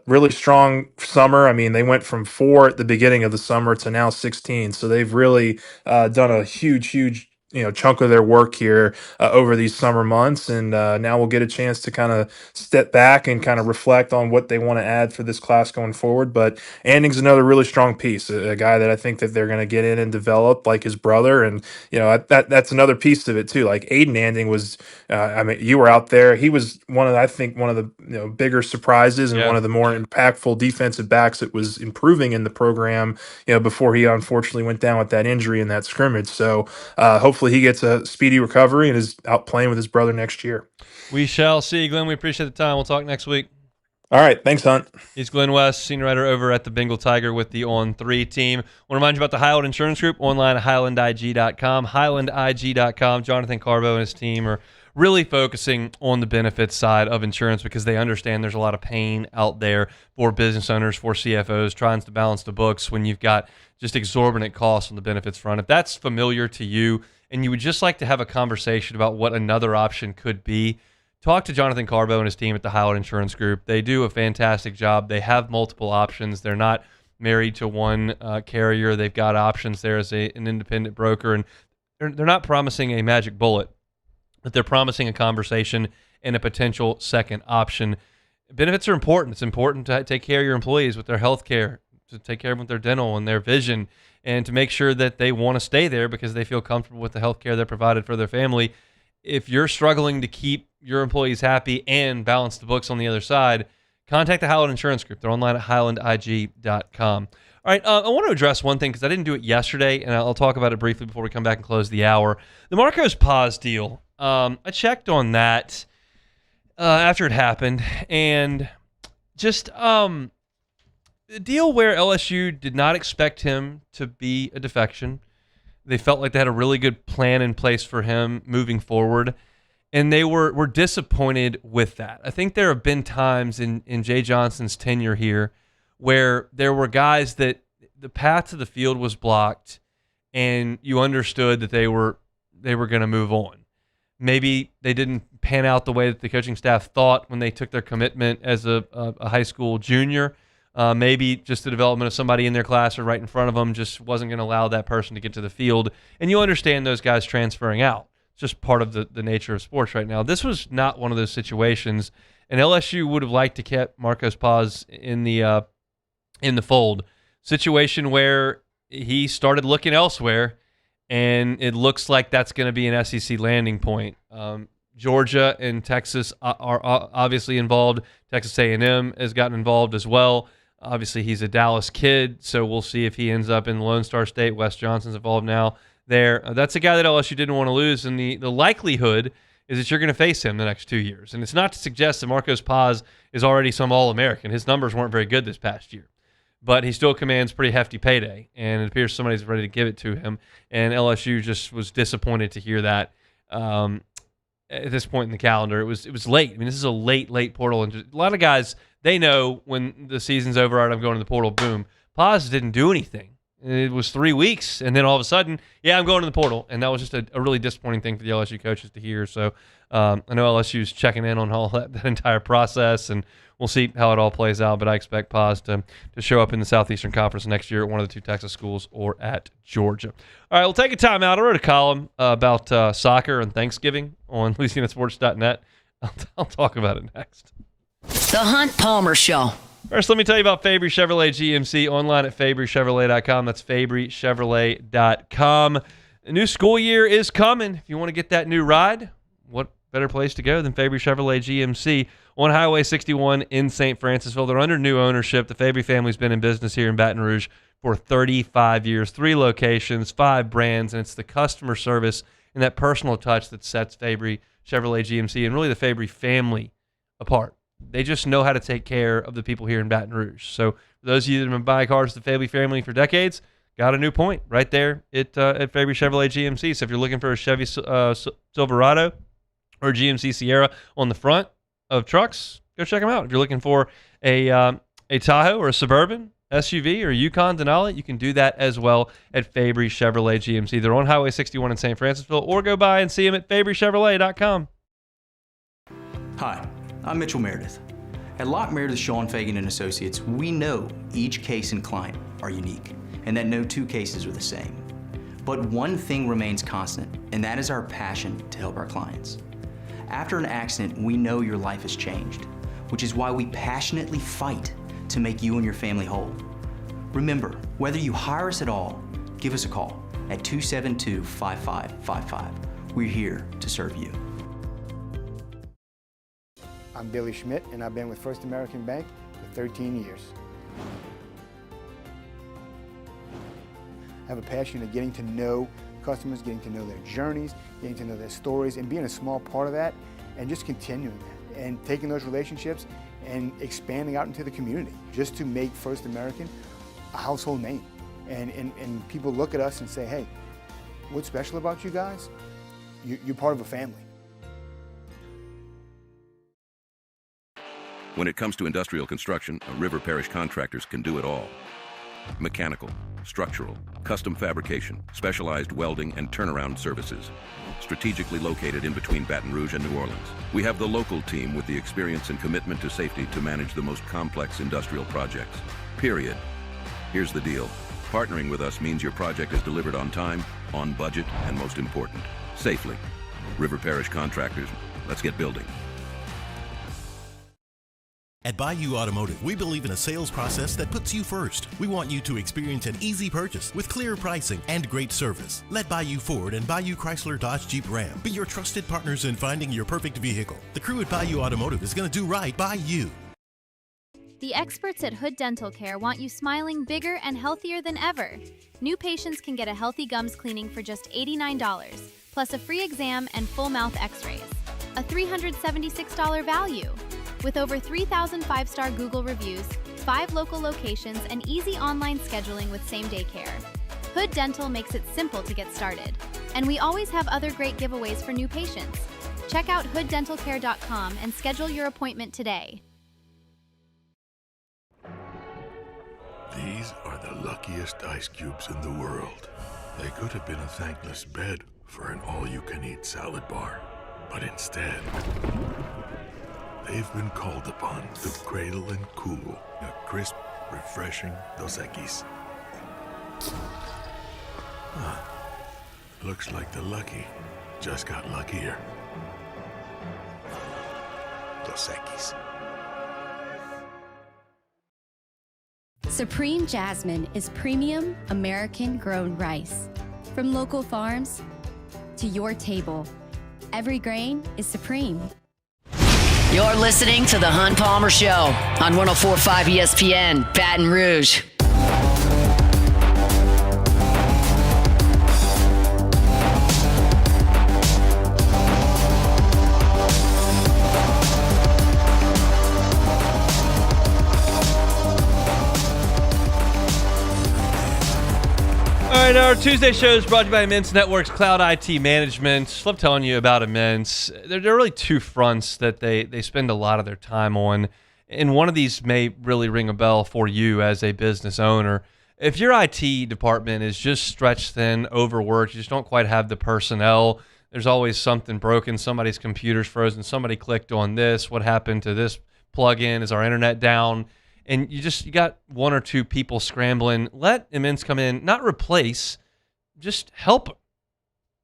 really strong summer. I mean, they went from 4 at the beginning of the summer to now 16. So they've really done a huge chunk of their work here over these summer months, and now we'll get a chance to kind of step back and kind of reflect on what they want to add for this class going forward. But Anding's another really strong piece, a guy that I think that they're going to get in and develop like his brother, and that's another piece of it too. Like Aiden Anding was, I mean, you were out there. He was one of the bigger surprises and one of the more impactful defensive backs that was improving in the program, before he unfortunately went down with that injury in that scrimmage. So hopefully he gets a speedy recovery and is out playing with his brother next year. We shall see. Glenn, we appreciate the time. We'll talk next week. All right. Thanks, Hunt. He's Glenn West, senior writer over at the Bengal Tiger with the On 3 team. I want to remind you about the Highland Insurance Group, online at highlandig.com. Highlandig.com. Jonathan Carbo and his team are really focusing on the benefits side of insurance because they understand there's a lot of pain out there for business owners, for CFOs, trying to balance the books when you've got just exorbitant costs on the benefits front. If that's familiar to you and you would just like to have a conversation about what another option could be, talk to Jonathan Carbo and his team at the Highland Insurance Group. They do a fantastic job. They have multiple options. They're not married to one carrier. They've got options there as an independent broker, and they're not promising a magic bullet, but they're promising a conversation and a potential second option. Benefits are important. It's important to take care of your employees with their health care, to take care of them with their dental and their vision, and to make sure that they want to stay there because they feel comfortable with the health care they're provided for their family. If you're struggling to keep your employees happy and balance the books on the other side, contact the Highland Insurance Group. They're online at highlandig.com. All right, I want to address one thing because I didn't do it yesterday, and I'll talk about it briefly before we come back and close the hour. The Marcos Paz deal. I checked on that after it happened, and just the deal where LSU did not expect him to be a defection. They felt like they had a really good plan in place for him moving forward, and they were disappointed with that. I think there have been times in Jay Johnson's tenure here where there were guys that the path to the field was blocked, and you understood that they were going to move on. Maybe they didn't pan out the way that the coaching staff thought when they took their commitment as a high school junior. Maybe just the development of somebody in their class or right in front of them just wasn't going to allow that person to get to the field. And you understand those guys transferring out. It's just part of the nature of sports right now. This was not one of those situations, and LSU would have liked to keep Marcos Paz in the fold. Situation where he started looking elsewhere, and it looks like that's going to be an SEC landing point. Georgia and Texas are obviously involved. Texas A&M has gotten involved as well. Obviously, he's a Dallas kid, so we'll see if he ends up in Lone Star State. Wes Johnson's involved now there. That's a guy that LSU didn't want to lose, and the likelihood is that you're going to face him the next 2 years. And it's not to suggest that Marcos Paz is already some All-American. His numbers weren't very good this past year, but he still commands pretty hefty payday, and it appears somebody's ready to give it to him. And LSU just was disappointed to hear that at this point in the calendar. It was late. I mean, this is a late portal, and a lot of guys, they know when the season's over, all right, I'm going to the portal, boom. Paz didn't do anything. It was 3 weeks, and then all of a sudden, yeah, I'm going to the portal, and that was just a really disappointing thing for the LSU coaches to hear. So I know LSU's checking in on all that entire process, and we'll see how it all plays out, but I expect Paz to show up in the Southeastern Conference next year at one of the two Texas schools or at Georgia. All right, we'll take a time out. I wrote a column about soccer and Thanksgiving on LouisianaSports.net. I'll talk about it next. The Hunt Palmer Show. First, let me tell you about Fabry Chevrolet GMC online at fabrychevrolet.com. That's fabrychevrolet.com. A new school year is coming. If you want to get that new ride, what better place to go than Fabry Chevrolet GMC on Highway 61 in St. Francisville. They're under new ownership. The Fabry family's been in business here in Baton Rouge for 35 years, 3 locations, 5 brands, and it's the customer service and that personal touch that sets Fabry Chevrolet GMC and really the Fabry family apart. They just know how to take care of the people here in Baton Rouge. So for those of you that have been buying cars to the Fabry family for decades, got a new point right there at Fabry Chevrolet GMC. So if you're looking for a Chevy Silverado or a GMC Sierra on the front of trucks, go check them out. If you're looking for a Tahoe or a Suburban SUV or a Yukon Denali, you can do that as well at Fabry Chevrolet GMC. They're on Highway 61 in St. Francisville, or go by and see them at fabrychevrolet.com. Hi, I'm Mitchell Meredith. At Locke Meredith, Sean Fagan and Associates, we know each case and client are unique, and that no 2 cases are the same. But one thing remains constant, and that is our passion to help our clients. After an accident, we know your life has changed, which is why we passionately fight to make you and your family whole. Remember, whether you hire us at all, give us a call at 272-5555. We're here to serve you. I'm Billy Schmidt, and I've been with First American Bank for 13 years. I have a passion of getting to know customers, getting to know their journeys, getting to know their stories, and being a small part of that, and just continuing that, and taking those relationships and expanding out into the community, just to make First American a household name. And people look at us and say, hey, what's special about you guys? You're part of a family. When it comes to industrial construction, River Parish Contractors can do it all. Mechanical, structural, custom fabrication, specialized welding and turnaround services. Strategically located in between Baton Rouge and New Orleans, we have the local team with the experience and commitment to safety to manage the most complex industrial projects. Period. Here's the deal. Partnering with us means your project is delivered on time, on budget, and most important, safely. River Parish Contractors, let's get building. At Bayou Automotive, we believe in a sales process that puts you first. We want you to experience an easy purchase with clear pricing and great service. Let Bayou Ford and Bayou Chrysler Dodge Jeep Ram be your trusted partners in finding your perfect vehicle. The crew at Bayou Automotive is going to do right by you. The experts at Hood Dental Care want you smiling bigger and healthier than ever. New patients can get a healthy gums cleaning for just $89, plus a free exam and full mouth x-rays. A $376 value. With over 3,000 5-star Google reviews, 5 local locations, and easy online scheduling with same-day care. Hood Dental makes it simple to get started. And we always have other great giveaways for new patients. Check out hooddentalcare.com and schedule your appointment today. These are the luckiest ice cubes in the world. They could have been a thankless bed for an all-you-can-eat salad bar. But instead, they've been called upon to cradle and cool a crisp, refreshing Dos Equis. Looks like the lucky just got luckier. Dos Equis. Supreme Jasmine is premium American-grown rice. From local farms to your table, every grain is supreme. You're listening to The Hunt Palmer Show on 104.5 ESPN, Baton Rouge. All right, our Tuesday show is brought to you by Immense Networks Cloud IT Management. Love telling you about Immense. There are really 2 fronts that they spend a lot of their time on, and one of these may really ring a bell for you as a business owner. If your IT department is just stretched thin, overworked, you just don't quite have the personnel, there's always something broken, somebody's computer's frozen, somebody clicked on this, what happened to this plugin, is our internet down? And you got 1 or 2 people scrambling. Let Immense come in, not replace, just help them.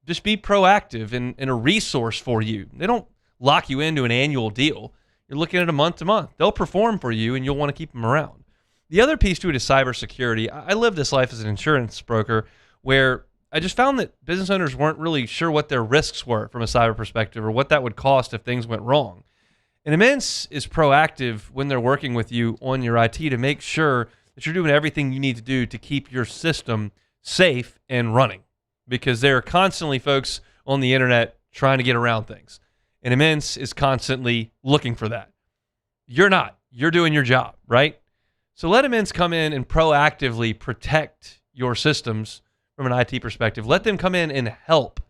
Just be proactive and a resource for you. They don't lock you into an annual deal. You're looking at a month to month. They'll perform for you, and you'll want to keep them around. The other piece to it is cybersecurity. I lived this life as an insurance broker where I just found that business owners weren't really sure what their risks were from a cyber perspective or what that would cost if things went wrong. And Immense is proactive when they're working with you on your IT to make sure that you're doing everything you need to do to keep your system safe and running, because there are constantly folks on the internet trying to get around things. And Immense is constantly looking for that. You're not. You're doing your job, right? So let Immense come in and proactively protect your systems from an IT perspective. Let them come in and help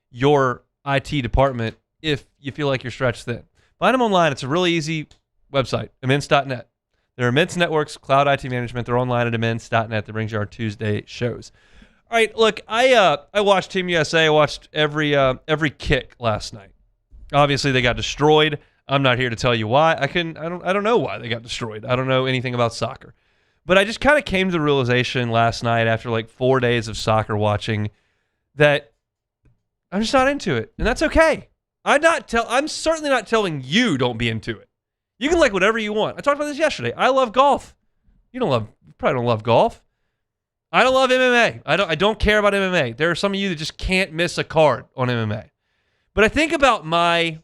your IT department if you feel like you're stretched thin. Find them online. It's a really easy website, immense.net. They're Immense Networks, Cloud IT Management. They're online at immense.net. That brings you our Tuesday shows. All right, look, I watched Team USA. I watched every kick last night. Obviously, they got destroyed. I'm not here to tell you why. I don't know why they got destroyed. I don't know anything about soccer. But I just kind of came to the realization last night after like 4 days of soccer watching that I'm just not into it. And that's okay. I'm certainly not telling you don't be into it. You can like whatever you want. I talked about this yesterday. I love golf. You probably don't love golf. I don't love MMA. I don't care about MMA. There are some of you that just can't miss a card on MMA. But I think about my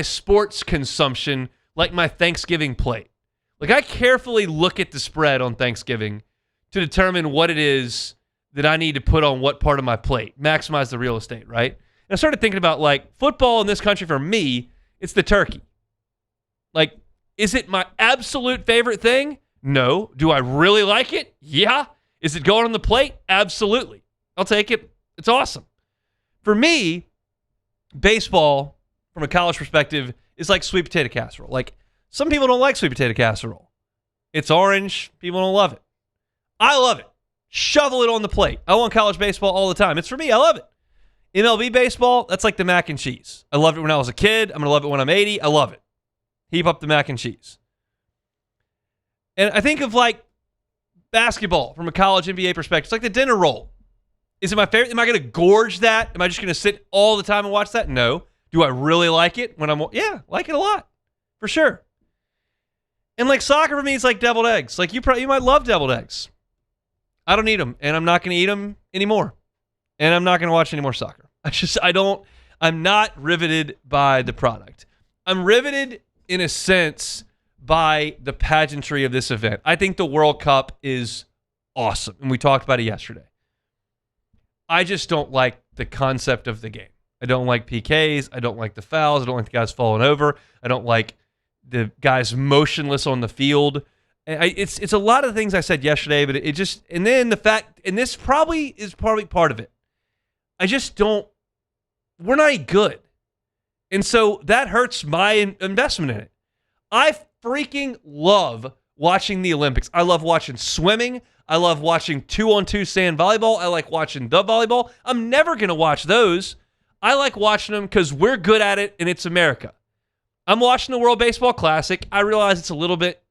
sports consumption like my Thanksgiving plate. Like, I carefully look at the spread on Thanksgiving to determine what it is that I need to put on what part of my plate, maximize the real estate, right? And I started thinking about, like, football in this country, for me, it's the turkey. Like, is it my absolute favorite thing? No. Do I really like it? Yeah. Is it going on the plate? Absolutely. I'll take it. It's awesome. For me, baseball, from a college perspective, is like sweet potato casserole. Like, some people don't like sweet potato casserole. It's orange. People don't love it. I love it. Shovel it on the plate. I want college baseball all the time. It's for me. I love it. MLB baseball, that's like the mac and cheese. I loved it when I was a kid. I'm going to love it when I'm 80. I love it. Heap up the mac and cheese. And I think of like basketball from a college NBA perspective. It's like the dinner roll. Is it my favorite? Am I going to gorge that? Am I just going to sit all the time and watch that? No. Do I really like it when yeah, like it a lot. For sure. And like soccer for me, it's like deviled eggs. Like you might love deviled eggs. I don't eat them, and I'm not going to eat them anymore. And I'm not going to watch any more soccer. I'm not riveted by the product. I'm riveted in a sense by the pageantry of this event. I think the World Cup is awesome, and we talked about it yesterday. I just don't like the concept of the game. I don't like PKs. I don't like the fouls. I don't like the guys falling over. I don't like the guys motionless on the field. It's a lot of the things I said yesterday, but it just, and then the fact, and this probably is part of it. I just don't, we're not any good. And so that hurts my investment in it. I freaking love watching the Olympics. I love watching swimming. I love watching 2-on-2 sand volleyball. I like watching the volleyball. I'm never going to watch those. I like watching them because we're good at it and it's America. I'm watching the World Baseball Classic. I realize it's a little bit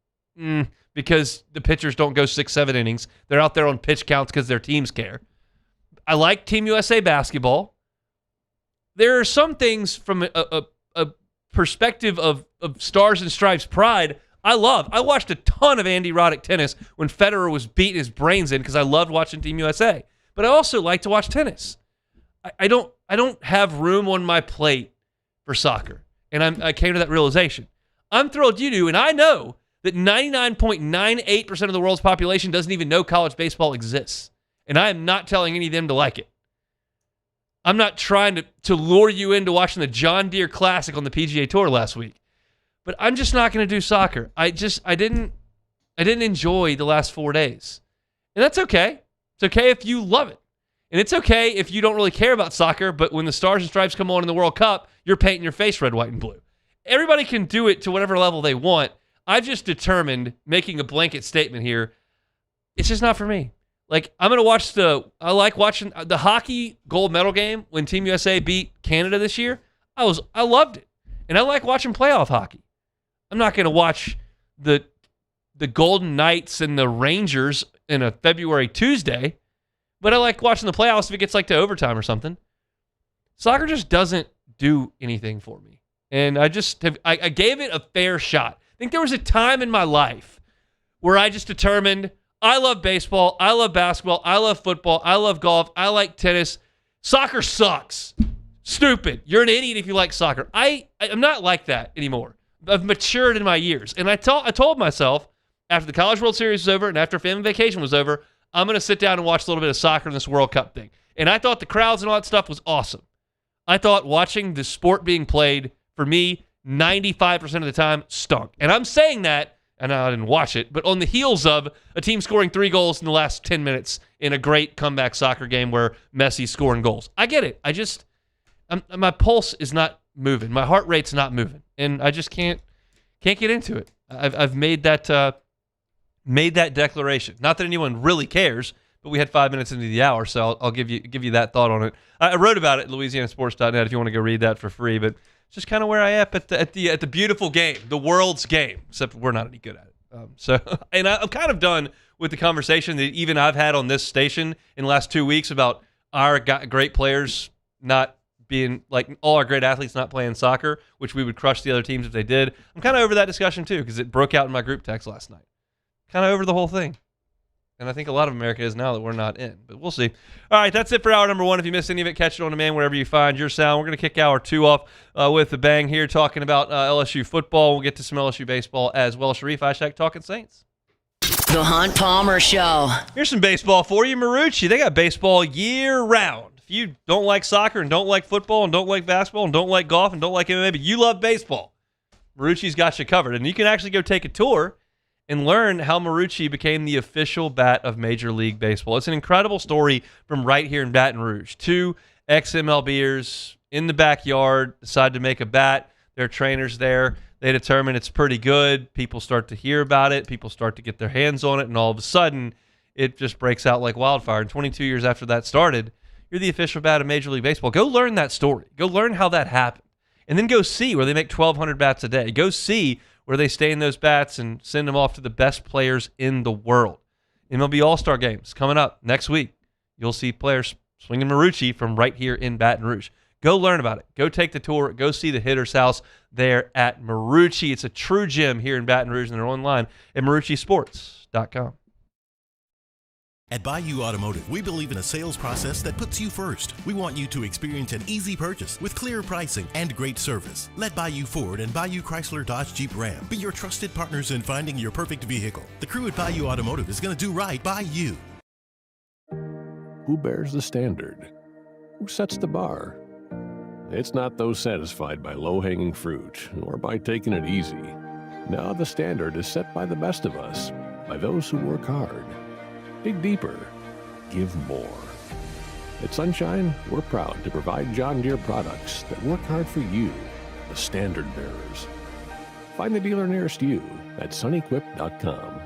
because the pitchers don't go 6-7 innings. They're out there on pitch counts because their teams care. I like Team USA basketball. There are some things from a perspective of Stars and Stripes pride I love. I watched a ton of Andy Roddick tennis when Federer was beating his brains in because I loved watching Team USA. But I also like to watch tennis. I don't have room on my plate for soccer. And I came to that realization. I'm thrilled you do, and I know that 99.98% of the world's population doesn't even know college baseball exists. And I am not telling any of them to like it. I'm not trying to lure you into watching the John Deere Classic on the PGA Tour last week. But I'm just not going to do soccer. I didn't enjoy the last 4 days. And that's okay. It's okay if you love it. And it's okay if you don't really care about soccer, but when the Stars and Stripes come on in the World Cup, you're painting your face red, white, and blue. Everybody can do it to whatever level they want. I've just determined, making a blanket statement here, it's just not for me. Like, I'm going to watch I like watching the hockey gold medal game when Team USA beat Canada this year. I loved it. And I like watching playoff hockey. I'm not going to watch the Golden Knights and the Rangers in a February Tuesday, but I like watching the playoffs if it gets like to overtime or something. Soccer just doesn't do anything for me. And I gave it a fair shot. I think there was a time in my life where I just determined I love baseball, I love basketball, I love football, I love golf, I like tennis. Soccer sucks. Stupid. You're an idiot if you like soccer. I'm not like that anymore. I've matured in my years. And I told myself after the College World Series was over and after family vacation was over, I'm going to sit down and watch a little bit of soccer in this World Cup thing. And I thought the crowds and all that stuff was awesome. I thought watching the sport being played, for me, 95% of the time stunk. And I'm saying that, and I didn't watch it, but on the heels of a team scoring 3 goals in the last 10 minutes in a great comeback soccer game where Messi's scoring goals. I get it. My pulse is not moving. My heart rate's not moving. And I just can't get into it. I've made that declaration. Not that anyone really cares, but we had 5 minutes into the hour, so I'll give you that thought on it. I wrote about it at LouisianaSports.net if you want to go read that for free, but it's just kind of where I am at the beautiful game, the world's game, except we're not any good at it. And I'm kind of done with the conversation that even I've had on this station in the last 2 weeks about our great players not being, like, all our great athletes not playing soccer, which we would crush the other teams if they did. I'm kind of over that discussion too, because it broke out in my group text last night. Kind of over the whole thing. And I think a lot of America is now that we're not in. But we'll see. All right, that's it for hour number 1. If you missed any of it, catch it on demand wherever you find your sound. We're going to kick hour 2 off with a bang here, talking about LSU football. We'll get to some LSU baseball as well. Sharif Ishak talking Saints. The Hunt Palmer Show. Here's some baseball for you. Marucci, they got baseball year-round. If you don't like soccer and don't like football and don't like basketball and don't like golf and don't like MMA, but you love baseball, Marucci's got you covered. And you can actually go take a tour and learn how Marucci became the official bat of Major League Baseball. It's an incredible story from right here in Baton Rouge. 2 ex-MLBers in the backyard decide to make a bat. Their trainers there. They determine it's pretty good. People start to hear about it. People start to get their hands on it. And all of a sudden, it just breaks out like wildfire. And 22 years after that started, you're the official bat of Major League Baseball. Go learn that story. Go learn how that happened. And then go see where they make 1,200 bats a day. Go see where they stay in those bats and send them off to the best players in the world. MLB All-Star Games coming up next week. You'll see players swinging Marucci from right here in Baton Rouge. Go learn about it. Go take the tour. Go see the hitter's house there at Marucci. It's a true gem here in Baton Rouge, and they're online at MarucciSports.com. At Bayou Automotive, we believe in a sales process that puts you first. We want you to experience an easy purchase with clear pricing and great service. Let Bayou Ford and Bayou Chrysler Dodge Jeep Ram be your trusted partners in finding your perfect vehicle. The crew at Bayou Automotive is going to do right by you. Who bears the standard? Who sets the bar? It's not those satisfied by low-hanging fruit or by taking it easy. Now the standard is set by the best of us, by those who work hard. Dig deeper. Give more. At Sunshine, we're proud to provide John Deere products that work hard for you, the standard bearers. Find the dealer nearest you at sunequip.com.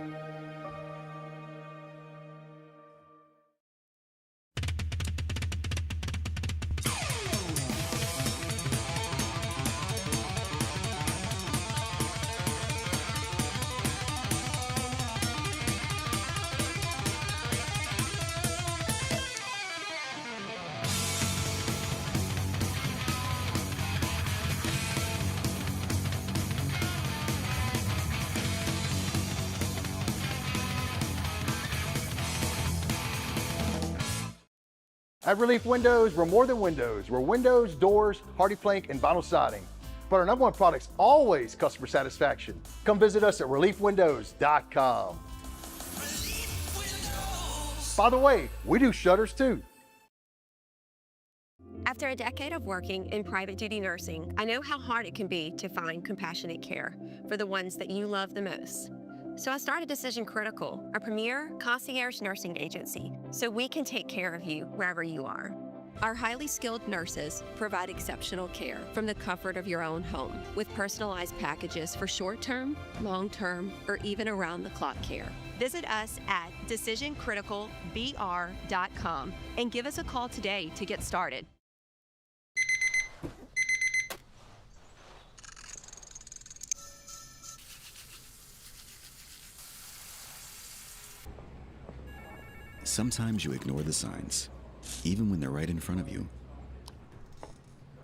At Relief Windows, we're more than windows. We're windows, doors, hardy plank, and vinyl siding. But our #1 product's always customer satisfaction. Come visit us at reliefwindows.com. By the way, we do shutters too. After a decade of working in private duty nursing, I know how hard it can be to find compassionate care for the ones that you love the most. So I started Decision Critical, a premier concierge nursing agency, so we can take care of you wherever you are. Our highly skilled nurses provide exceptional care from the comfort of your own home with personalized packages for short-term, long-term, or even around-the-clock care. Visit us at decisioncriticalbr.com and give us a call today to get started. Sometimes you ignore the signs, even when they're right in front of you.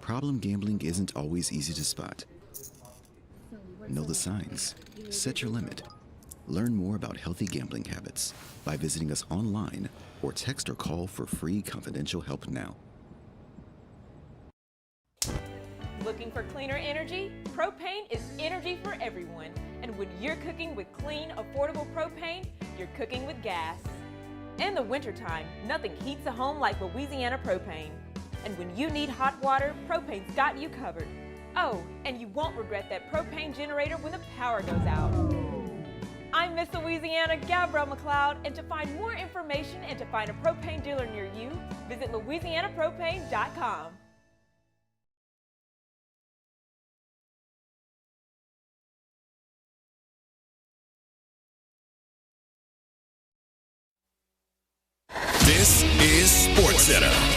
problem gambling isn't always easy to spot. Know the signs. Set your limit. Learn more about healthy gambling habits by visiting us online or text or call for free confidential help now. Looking for cleaner energy? Propane is energy for everyone. And when you're cooking with clean, affordable propane, you're cooking with gas. In the wintertime, nothing heats a home like Louisiana propane. And when you need hot water, propane's got you covered. Oh, and you won't regret that propane generator when the power goes out. I'm Miss Louisiana, Gabrielle McLeod, and to find more information and to find a propane dealer near you, visit louisianapropane.com. This is SportsCenter.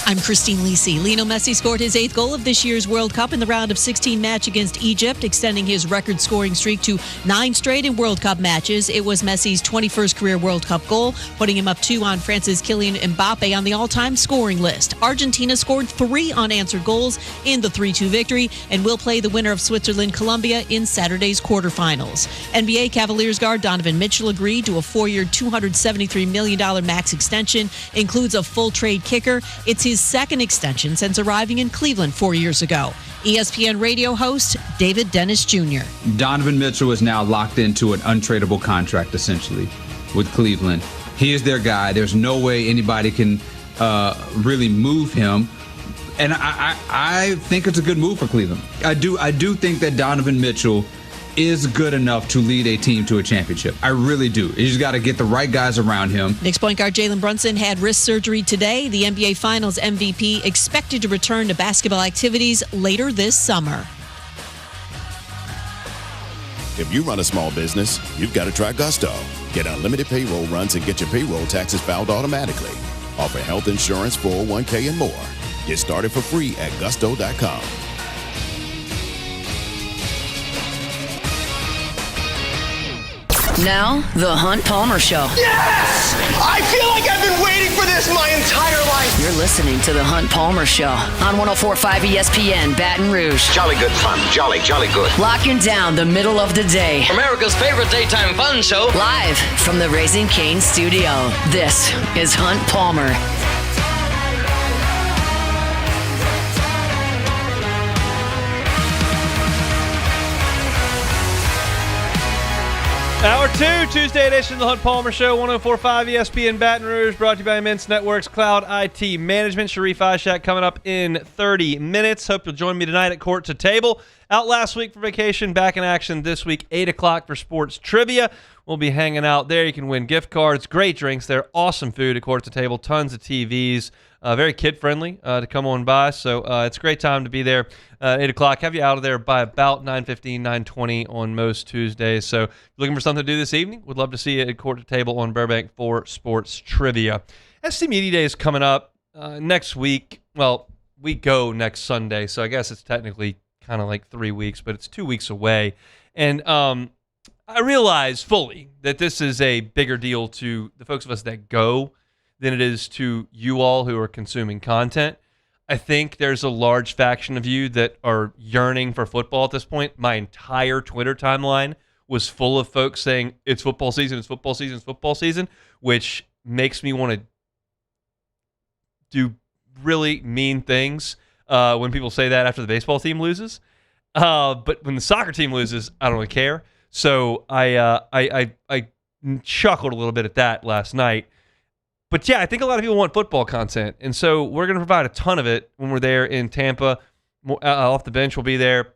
I'm Christine Lisi. Lionel Messi scored his 8th goal of this year's World Cup in the round of 16 match against Egypt, extending his record scoring streak to 9 straight in World Cup matches. It was Messi's 21st career World Cup goal, putting him up 2 on France's Kylian Mbappe on the all-time scoring list. Argentina scored 3 unanswered goals in the 3-2 victory and will play the winner of Switzerland-Colombia in Saturday's quarterfinals. NBA Cavaliers guard Donovan Mitchell agreed to a 4-year, $273 million max extension, includes a full trade kicker. It's his second extension since arriving in Cleveland 4 years ago. ESPN radio host David Dennis Jr. Donovan Mitchell is now locked into an untradeable contract, essentially, with Cleveland. He is their guy. There's no way anybody can really move him. And I think it's a good move for Cleveland. I do think that Donovan Mitchell is good enough to lead a team to a championship. I really do. You just got to get the right guys around him. Knicks point guard Jalen Brunson had wrist surgery today. The NBA Finals MVP expected to return to basketball activities later this summer. If you run a small business, you've got to try Gusto. Get unlimited payroll runs and get your payroll taxes filed automatically. Offer health insurance, 401k, and more. Get started for free at gusto.com. Now, the Hunt Palmer Show. Yes! I feel like I've been waiting for this my entire life. You're listening to the Hunt Palmer Show on 104.5 ESPN Baton Rouge. Jolly good fun. Jolly good. Locking down the middle of the day. America's favorite daytime fun show. Live from the Raising Cane's studio. This is Hunt Palmer. Hour 2, Tuesday edition of the Hunt Palmer Show, 104.5 ESPN Baton Rouge, brought to you by Immense Networks Cloud IT Management. Sharif Ishak coming up in 30 minutes. Hope you'll join me tonight at Court to Table. Out last week for vacation, back in action this week, 8 o'clock for sports trivia. We'll be hanging out there. You can win gift cards, great drinks there, awesome food at Court to Table, tons of TVs. Very kid-friendly to come on by, so it's a great time to be there at 8 o'clock. Have you out of there by about 9:15, 9:20 on most Tuesdays. So if you're looking for something to do this evening, would love to see you at Court to Table on Burbank for sports trivia. SC Media Day is coming up next week. Well, we go next Sunday, so I guess it's technically kind of like 3 weeks, but it's 2 weeks away. And I realize fully that this is a bigger deal to the folks of us that go than it is to you all who are consuming content. I think there's a large faction of you that are yearning for football at this point. My entire Twitter timeline was full of folks saying, it's football season, it's football season, it's football season, which makes me want to do really mean things when people say that after the baseball team loses. But when the soccer team loses, I don't really care. So I chuckled a little bit at that last night. But yeah, I think a lot of people want football content, and so we're going to provide a ton of it when we're there in Tampa. Off the Bench will be there.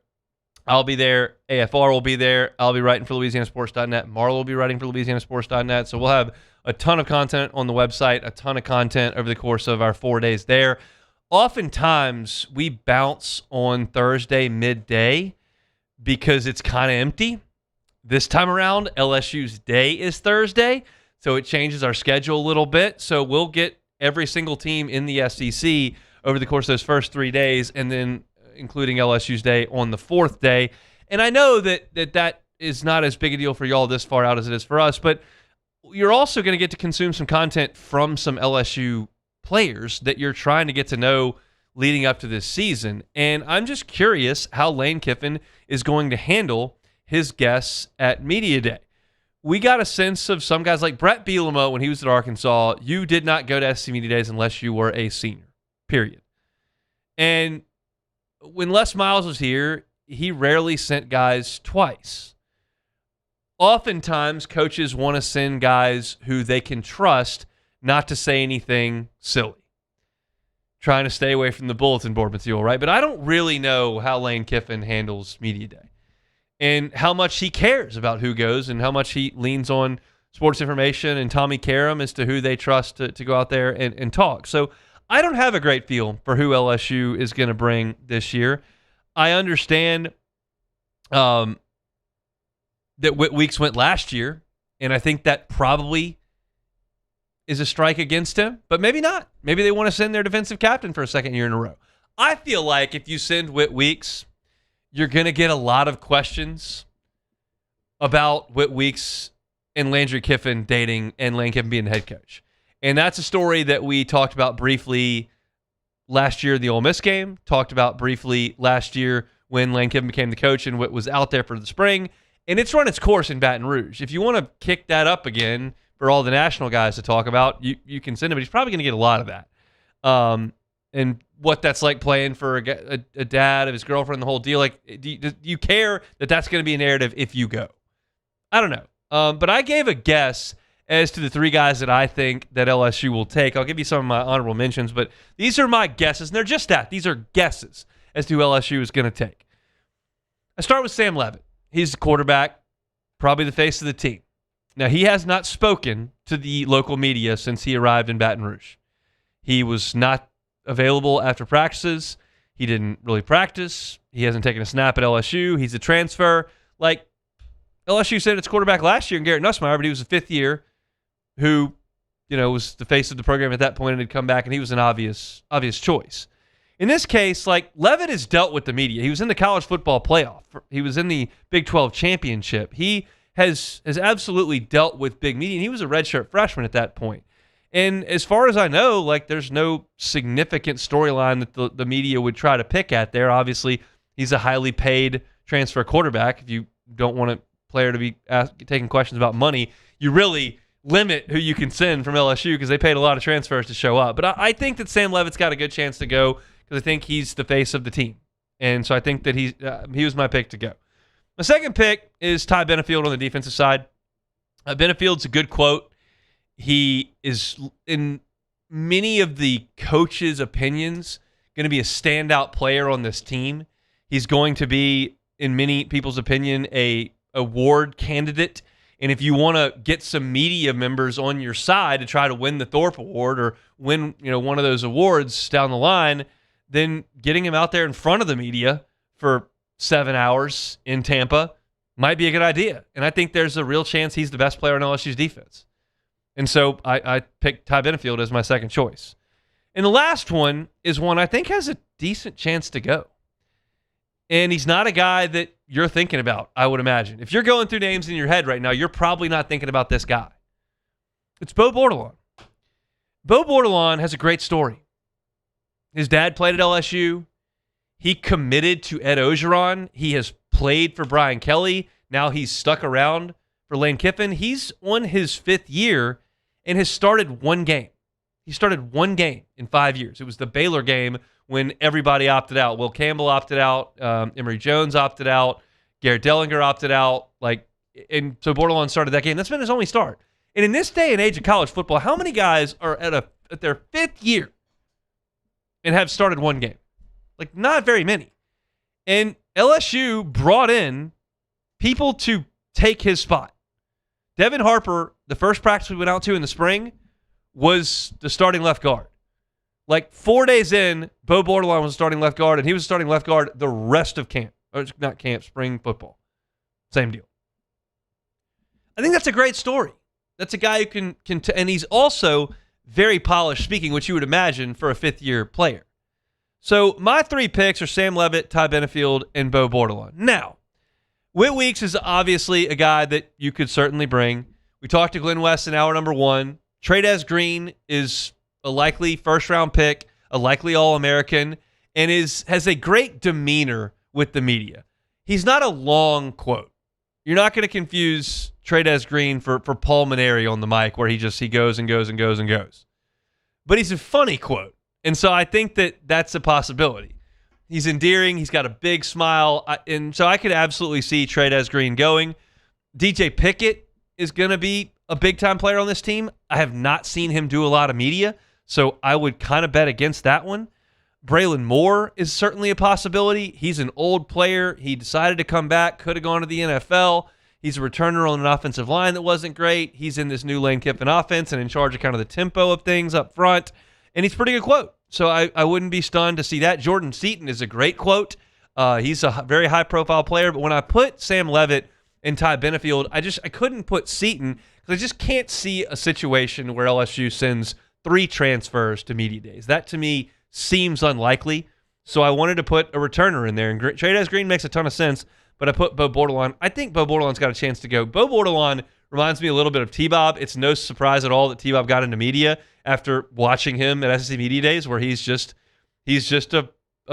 I'll be there. AFR will be there. I'll be writing for LouisianaSports.net. Marla will be writing for LouisianaSports.net. So we'll have a ton of content on the website, a ton of content over the course of our 4 days there. Oftentimes, we bounce on Thursday midday because it's kind of empty. This time around, LSU's day is Thursday. So it changes our schedule a little bit. So we'll get every single team in the SEC over the course of those first 3 days, and then including LSU's day on the 4th day. And I know that is not as big a deal for y'all this far out as it is for us, but you're also going to get to consume some content from some LSU players that you're trying to get to know leading up to this season. And I'm just curious how Lane Kiffin is going to handle his guests at Media Day. We got a sense of some guys like Brett Bielema when he was at Arkansas. You did not go to SC Media Days unless you were a senior, period. And when Les Miles was here, he rarely sent guys twice. Oftentimes, coaches want to send guys who they can trust not to say anything silly. Trying to stay away from the bulletin board material, right? But I don't really know how Lane Kiffin handles Media Day and how much he cares about who goes and how much he leans on sports information and Tommy Karam as to who they trust to go out there and talk. So I don't have a great feel for who LSU is going to bring this year. I understand that Whit Weeks went last year, and I think that probably is a strike against him, but maybe not. Maybe they want to send their defensive captain for a second year in a row. I feel like if you send Whit Weeks, you're going to get a lot of questions about Whit Weeks and Landry Kiffin dating and Lane Kiffin being the head coach. And that's a story that we talked about briefly last year in the Ole Miss game, talked about briefly last year when Lane Kiffin became the coach and Whit was out there for the spring. And it's run its course in Baton Rouge. If you want to kick that up again for all the national guys to talk about, you can send him, but he's probably going to get a lot of that. And what that's like playing for a dad of his girlfriend, the whole deal. Like, do you care that that's going to be a narrative if you go? I don't know. But I gave a guess as to the three guys that I think that LSU will take. I'll give you some of my honorable mentions, but these are my guesses, and they're just that. These are guesses as to who LSU is going to take. I start with Sam Leavitt. He's the quarterback, probably the face of the team. Now, he has not spoken to the local media since he arrived in Baton Rouge. He was not available after practices. He didn't really practice. He hasn't taken a snap at LSU. He's a transfer. Like, LSU sent its quarterback last year in Garrett Nussmeier, but he was a fifth year who, was the face of the program at that point and had come back, and he was an obvious choice. In this case, like, Leavitt has dealt with the media. He was in the college football playoff. He was in the Big 12 championship. He has absolutely dealt with big media, and he was a redshirt freshman at that point. And as far as I know, like, there's no significant storyline that the media would try to pick at there. Obviously, he's a highly paid transfer quarterback. If you don't want a player to be taking questions about money, you really limit who you can send from LSU because they paid a lot of transfers to show up. But I think that Sam Leavitt's got a good chance to go because I think he's the face of the team. And so I think that he was my pick to go. My second pick is Ty Benefield on the defensive side. Benefield's a good quote. He is, in many of the coaches' opinions, going to be a standout player on this team. He's going to be, in many people's opinion, a award candidate. And if you want to get some media members on your side to try to win the Thorpe Award or win, one of those awards down the line, then getting him out there in front of the media for 7 hours in Tampa might be a good idea. And I think there's a real chance he's the best player on LSU's defense. And so I picked Ty Benefield as my second choice. And the last one is one I think has a decent chance to go. And he's not a guy that you're thinking about, I would imagine. If you're going through names in your head right now, you're probably not thinking about this guy. It's Bo Bordelon. Bo Bordelon has a great story. His dad played at LSU. He committed to Ed Ogeron. He has played for Brian Kelly. Now he's stuck around for Lane Kiffin. He's on his fifth year and has started one game. He started one game in 5 years. It was the Baylor game when everybody opted out. Will Campbell opted out. Emory Jones opted out. Garrett Dellinger opted out. And so Bordelon started that game. That's been his only start. And in this day and age of college football, how many guys are at their fifth year and have started one game? Like, not very many. And LSU brought in people to take his spot. Devin Harper, the first practice we went out to in the spring, was the starting left guard. Like 4 days in, Bo Bordelon was starting left guard, and he was starting left guard the rest of camp. Or not camp, spring football. Same deal. I think that's a great story. That's a guy who can and he's also very polished speaking, which you would imagine for a fifth-year player. So my three picks are Sam Leavitt, Ty Benefield, and Bo Bordelon. Now, Whit Weeks is obviously a guy that you could certainly bring. We talked to Glenn West in hour number one. Tradez Green is a likely first-round pick, a likely All-American, and has a great demeanor with the media. He's not a long quote. You're not going to confuse Trey'Dez Green for Paul Maneri on the mic where he goes and goes and goes and goes. But he's a funny quote. And so I think that's a possibility. He's endearing. He's got a big smile. And so I could absolutely see Trey'Dez Green going. DJ Pickett is going to be a big-time player on this team. I have not seen him do a lot of media, so I would kind of bet against that one. Braylon Moore is certainly a possibility. He's an old player. He decided to come back, could have gone to the NFL. He's a returner on an offensive line that wasn't great. He's in this new Lane Kiffin offense and in charge of kind of the tempo of things up front, and he's a pretty good quote. So I wouldn't be stunned to see that. Jordan Seaton is a great quote. He's a very high-profile player, but when I put Sam Leavitt and Ty Benefield, I couldn't put Seaton because I just can't see a situation where LSU sends 3 transfers to media days. That, to me, seems unlikely, so I wanted to put a returner in there. And Trey'Dez Green makes a ton of sense, but I put Bo Bordelon. I think Bo Bordelon's got a chance to go. Bo Bordelon reminds me a little bit of T-Bob. It's no surprise at all that T-Bob got into media after watching him at SEC Media Days, where he's just a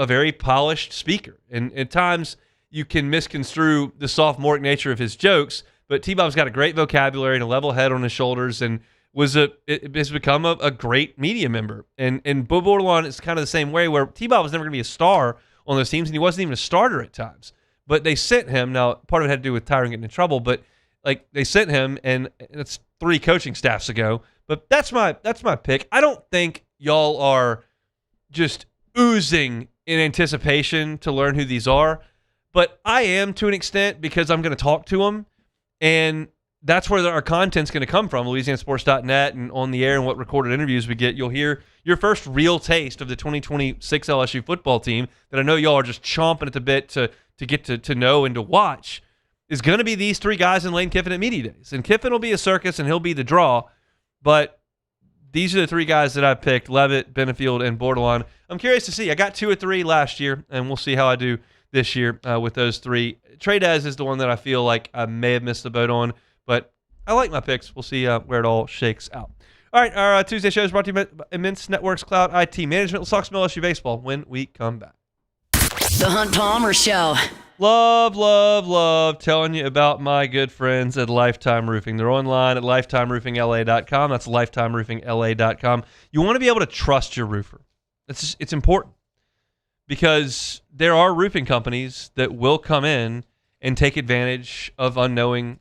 very polished speaker. And at times you can misconstrue the sophomoric nature of his jokes, but T-Bob's got a great vocabulary and a level head on his shoulders, and has become a great media member. And Bo Bordelon is kind of the same way, where T-Bob was never going to be a star on those teams, and he wasn't even a starter at times. But they sent him. Now, part of it had to do with Tyron getting in trouble, but they sent him, and it's 3 coaching staffs ago. But that's my pick. I don't think y'all are just oozing in anticipation to learn who these are, but I am to an extent because I'm going to talk to them, and that's where our content's going to come from, LouisianaSports.net and on the air and what recorded interviews we get. You'll hear your first real taste of the 2026 LSU football team that I know y'all are just chomping at the bit to get to know and to watch, is going to be these 3 guys in Lane Kiffin at Media Days. And Kiffin will be a circus and he'll be the draw, but these are the 3 guys that I picked, Leavitt, Benefield, and Bordelon. I'm curious to see. I got 2 or 3 last year, and we'll see how I do this year with those 3. Trey'Dez is the one that I feel like I may have missed the boat on, but I like my picks. We'll see where it all shakes out. All right, our Tuesday show is brought to you by Immense Networks Cloud IT Management. Let's talk some LSU baseball when we come back. The Hunt Palmer Show. Love telling you about my good friends at Lifetime Roofing. They're online at lifetimeroofingla.com. That's lifetimeroofingla.com. You want to be able to trust your roofer. It's important because there are roofing companies that will come in and take advantage of unknowing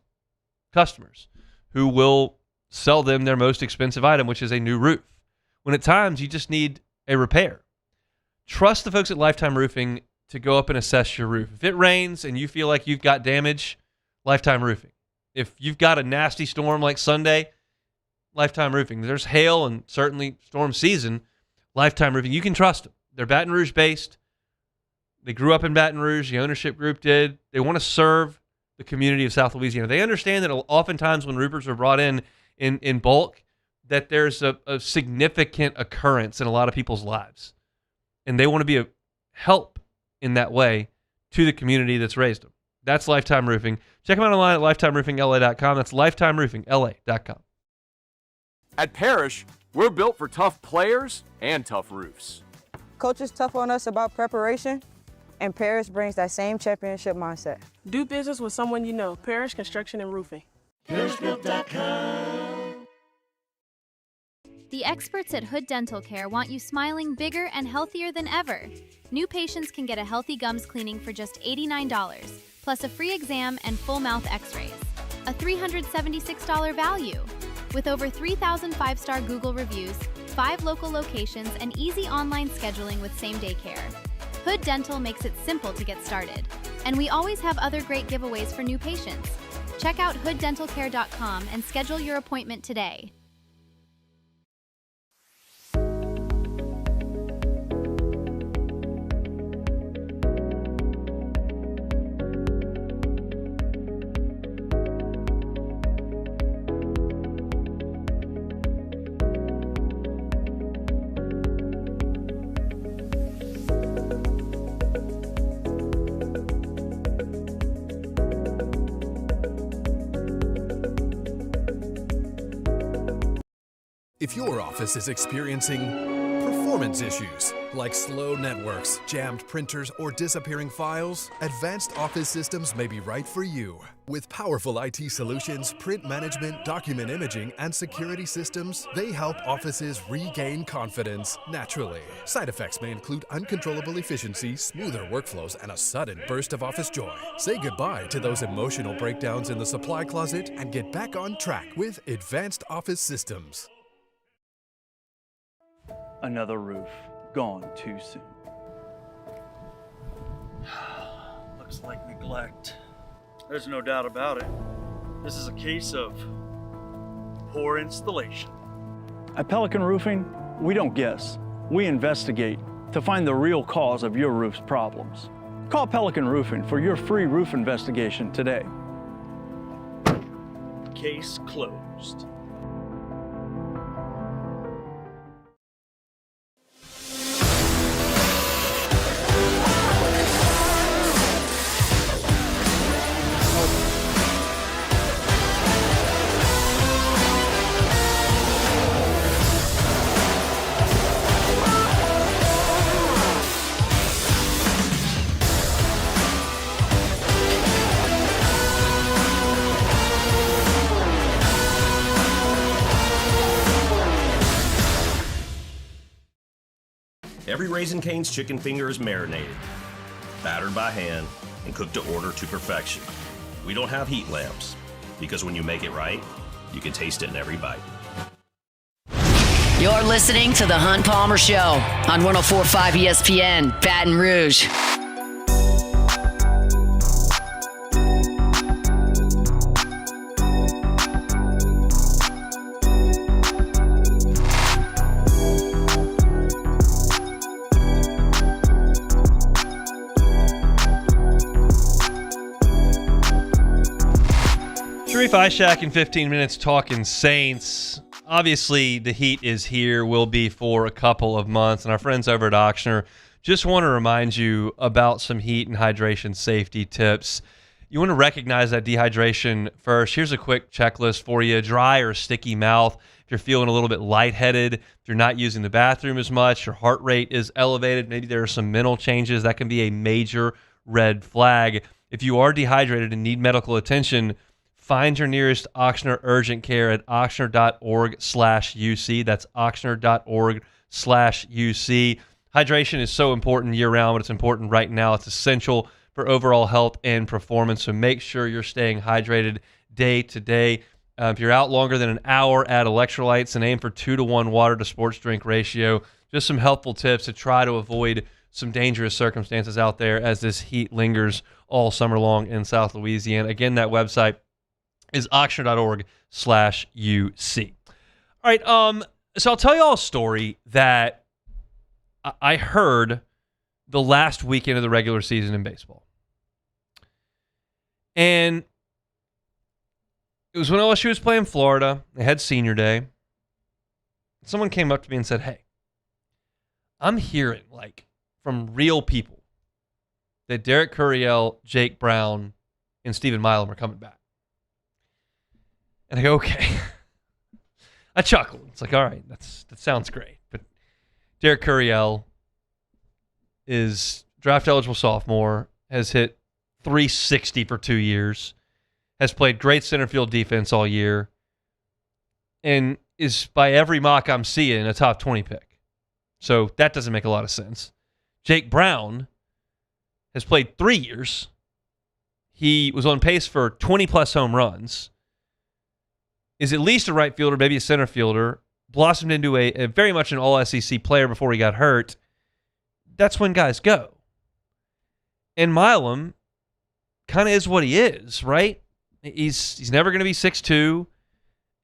customers who will sell them their most expensive item, which is a new roof, when at times you just need a repair. Trust the folks at Lifetime Roofing to go up and assess your roof. If it rains and you feel like you've got damage, Lifetime Roofing. If you've got a nasty storm like Sunday, Lifetime Roofing. There's hail and certainly storm season, Lifetime Roofing. You can trust them. They're Baton Rouge based. They grew up in Baton Rouge. The ownership group did. They want to serve the community of South Louisiana. They understand that oftentimes when roofers are brought in bulk, that there's a significant occurrence in a lot of people's lives. And they want to be a help in that way to the community that's raised them. That's Lifetime Roofing. Check them out online at lifetimeroofingla.com. That's lifetimeroofingla.com. At Parrish, we're built for tough players and tough roofs. Coach is tough on us about preparation, and Parrish brings that same championship mindset. Do business with someone you know. Parrish Construction and Roofing. ParrishGroup.com. The experts at Hood Dental Care want you smiling bigger and healthier than ever. New patients can get a healthy gums cleaning for just $89, plus a free exam and full mouth x-rays. A $376 value. With over 3,000 five-star Google reviews, 5 local locations, and easy online scheduling with same-day care. Hood Dental makes it simple to get started. And we always have other great giveaways for new patients. Check out hooddentalcare.com and schedule your appointment today. If your office is experiencing performance issues like slow networks, jammed printers, or disappearing files, Advanced Office Systems may be right for you. With powerful IT solutions, print management, document imaging, and security systems, they help offices regain confidence naturally. Side effects may include uncontrollable efficiency, smoother workflows, and a sudden burst of office joy. Say goodbye to those emotional breakdowns in the supply closet and get back on track with Advanced Office Systems. Another roof gone too soon. Looks like neglect. There's no doubt about it. This is a case of poor installation. At Pelican Roofing, we don't guess. We investigate to find the real cause of your roof's problems. Call Pelican Roofing for your free roof investigation today. Case closed. Every Raising Cane's chicken finger is marinated, battered by hand, and cooked to order to perfection. We don't have heat lamps, because when you make it right, you can taste it in every bite. You're listening to The Hunt Palmer Show on 104.5 ESPN, Baton Rouge. Sharif Ishak in 15 minutes talking Saints. Obviously, the heat is here, will be for a couple of months, and our friends over at Ochsner just want to remind you about some heat and hydration safety tips. You want to recognize that dehydration first. Here's a quick checklist for you. Dry or sticky mouth. If you're feeling a little bit lightheaded, if you're not using the bathroom as much, your heart rate is elevated, maybe there are some mental changes, that can be a major red flag. If you are dehydrated and need medical attention, find your nearest Ochsner urgent care at ochsner.org/UC. That's ochsner.org/UC. Hydration is so important year-round, but it's important right now. It's essential for overall health and performance, so make sure you're staying hydrated day to day. If you're out longer than an hour, add electrolytes and aim for 2-to-1 water to sports drink ratio. Just some helpful tips to try to avoid some dangerous circumstances out there as this heat lingers all summer long in South Louisiana. Again, that website is ochsner.org/UC. All right, so I'll tell you all a story that I heard the last weekend of the regular season in baseball. And it was when LSU was playing Florida. They had senior day. Someone came up to me and said, "Hey, I'm hearing, like, from real people that Derek Curiel, Jake Brown, and Stephen Milam are coming back." And I go, okay. I chuckled. It's like, all right, that sounds great. But Derek Curiel is draft-eligible sophomore, has hit .360 for 2 years, has played great center field defense all year, and is, by every mock I'm seeing, a top 20 pick. So that doesn't make a lot of sense. Jake Brown has played 3 years. He was on pace for 20-plus home runs, is at least a right fielder, maybe a center fielder, blossomed into a very much an all-SEC player before he got hurt. That's when guys go. And Milam kind of is what he is, right? He's never going to be 6'2".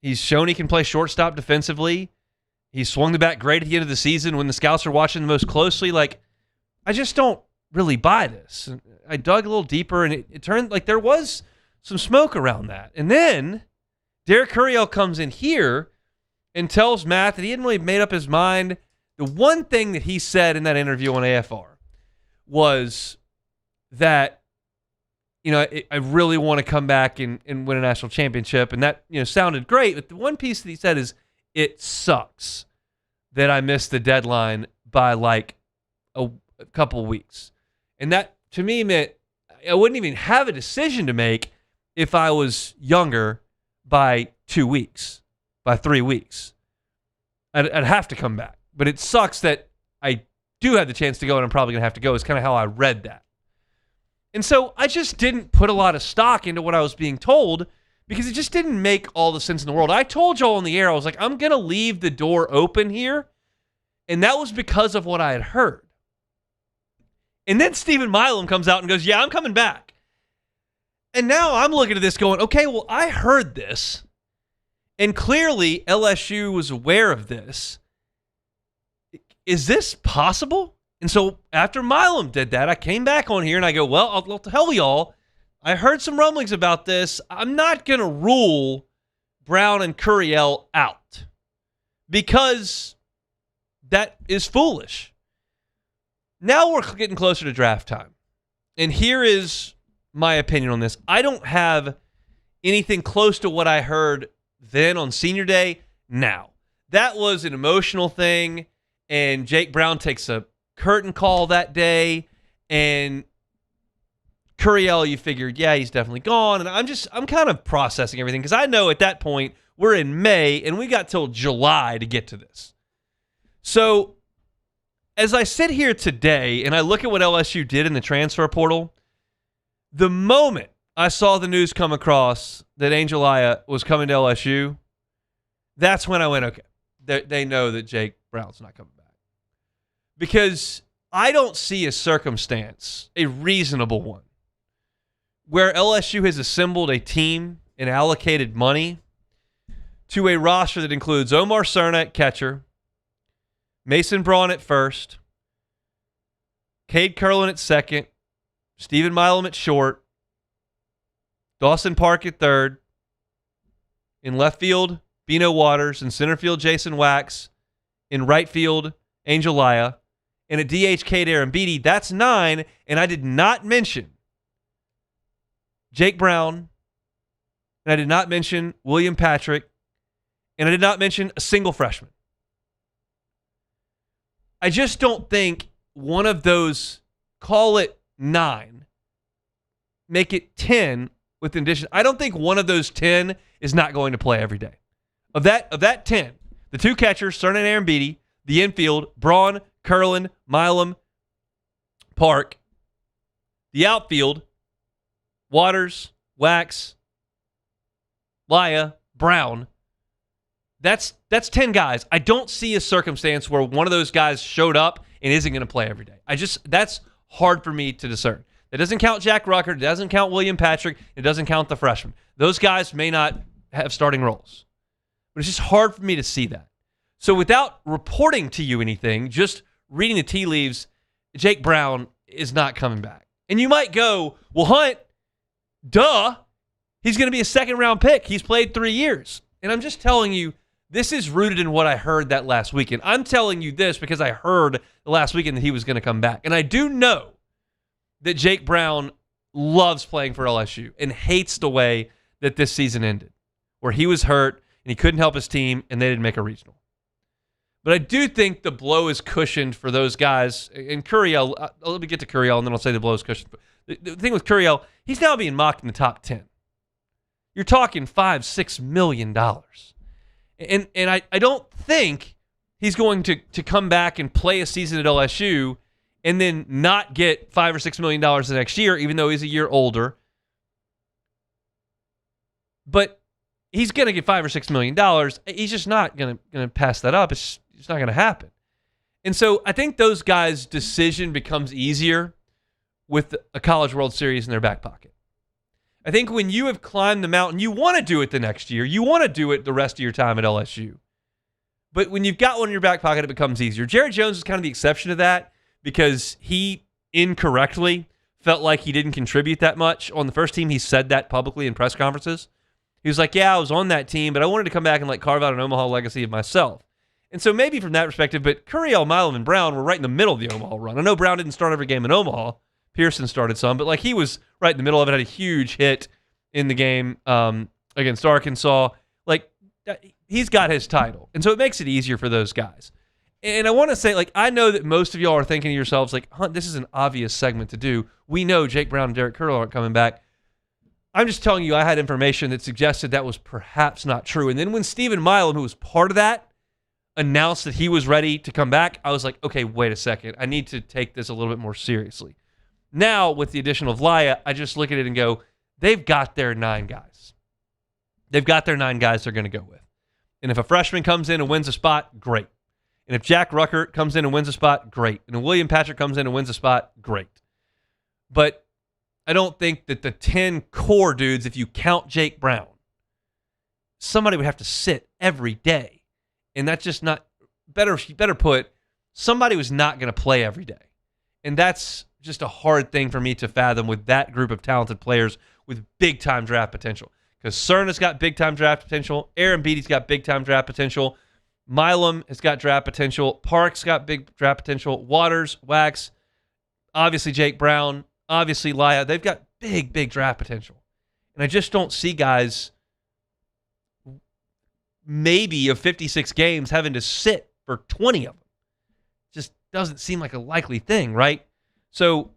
He's shown he can play shortstop defensively. He swung the bat great at the end of the season when the scouts are watching the most closely. Like, I just don't really buy this. I dug a little deeper, and it turned like there was some smoke around that. And then Derek Curiel comes in here and tells Matt that he hadn't really made up his mind. The one thing that he said in that interview on AFR was that, you know, I really want to come back and win a national championship. And that, you know, sounded great. But the one piece that he said is, it sucks that I missed the deadline by like a couple weeks. And that to me meant I wouldn't even have a decision to make if I was younger by 2 weeks, by 3 weeks. I'd have to come back. But it sucks that I do have the chance to go and I'm probably going to have to go is kind of how I read that. And so I just didn't put a lot of stock into what I was being told because it just didn't make all the sense in the world. I told y'all on the air, I was like, I'm going to leave the door open here. And that was because of what I had heard. And then Stephen Milam comes out and goes, yeah, I'm coming back. And now I'm looking at this going, okay, well, I heard this. And clearly LSU was aware of this. Is this possible? And so after Milam did that, I came back on here and I go, well, I'll tell y'all, I heard some rumblings about this. I'm not going to rule Brown and Curiel out because that is foolish. Now we're getting closer to draft time. And here is my opinion on this. I don't have anything close to what I heard then on senior day now. That was an emotional thing, and Jake Brown takes a curtain call that day, and Curiel, you figured, yeah, he's definitely gone. And I'm kind of processing everything because I know at that point we're in May, and we got till July to get to this. So as I sit here today and I look at what LSU did in the transfer portal, the moment I saw the news come across that Angel Aya was coming to LSU, that's when I went, okay, they know that Jake Brown's not coming back. Because I don't see a circumstance, a reasonable one, where LSU has assembled a team and allocated money to a roster that includes Omar Cerna at catcher, Mason Braun at first, Cade Curlin at second, Stephen Milam at short, Dawson Park at third, in left field, Bino Waters, in center field, Jason Wax, in right field, Angel Aya, and at DH, Cade Arambidi. That's 9, and I did not mention Jake Brown, and I did not mention William Patrick, and I did not mention a single freshman. I just don't think one of those, call it 9, make it 10 with addition. I don't think one of those 10 is not going to play every day. Of that 10, the 2 catchers, Cerna and Arambidi, the infield, Braun, Curlin, Milam, Park, the outfield, Waters, Wax, Laya, Brown. That's 10 guys. I don't see a circumstance where one of those guys showed up and isn't going to play every day. That's hard for me to discern. That doesn't count Jack Rucker. It doesn't count William Patrick. It doesn't count the freshmen. Those guys may not have starting roles. But it's just hard for me to see that. So without reporting to you anything, just reading the tea leaves, Jake Brown is not coming back. And you might go, well, Hunt, duh, he's going to be a second-round pick. He's played 3 years. And I'm just telling you, this is rooted in what I heard that last weekend. I'm telling you this because I heard the last weekend that he was going to come back. And I do know that Jake Brown loves playing for LSU and hates the way that this season ended, where he was hurt and he couldn't help his team and they didn't make a regional. But I do think the blow is cushioned for those guys. And Curiel, let me get to Curiel and then I'll say the blow is cushioned. The thing with Curiel, he's now being mocked in the top 10. You're talking $5-6 million. And I don't think he's going to come back and play a season at LSU and then not get $5 or $6 million the next year, even though he's a year older. But he's going to get $5 or $6 million. He's just not going to pass that up. It's not going to happen. And so I think those guys' decision becomes easier with a College World Series in their back pocket. I think when you have climbed the mountain, you want to do it the next year. You want to do it the rest of your time at LSU. But when you've got one in your back pocket, it becomes easier. Jerry Jones is kind of the exception to that because he incorrectly felt like he didn't contribute that much. On the first team, he said that publicly in press conferences. He was like, yeah, I was on that team, but I wanted to come back and like carve out an Omaha legacy of myself. And so maybe from that perspective, but Curiel, Milam, and Brown were right in the middle of the Omaha run. I know Brown didn't start every game in Omaha. Pearson started some, but like he was right in the middle of it, had a huge hit in the game against Arkansas. Like he's got his title. And so it makes it easier for those guys. And I want to say, like, I know that most of y'all are thinking to yourselves, like, Hunt, this is an obvious segment to do. We know Jake Brown and Derek Curl aren't coming back. I'm just telling you I had information that suggested that was perhaps not true. And then when Stephen Milam, who was part of that, announced that he was ready to come back, I was like, okay, wait a second. I need to take this a little bit more seriously. Now, with the addition of Laya, I just look at it and go, they've got their 9 guys. They've got their 9 guys they're going to go with. And if a freshman comes in and wins a spot, great. And if Jack Rucker comes in and wins a spot, great. And if William Patrick comes in and wins a spot, great. But I don't think that the 10 core dudes, if you count Jake Brown, somebody would have to sit every day. And that's just not, better put, somebody was not going to play every day. And that's just a hard thing for me to fathom with that group of talented players with big-time draft potential. Because Cerna's got big-time draft potential. Aaron Beatty's got big-time draft potential. Milam has got draft potential. Parks got big draft potential. Waters, Wax, obviously Jake Brown, obviously Laya. They've got big draft potential. And I just don't see guys maybe of 56 games having to sit for 20 of them. Just doesn't seem like a likely thing, right? So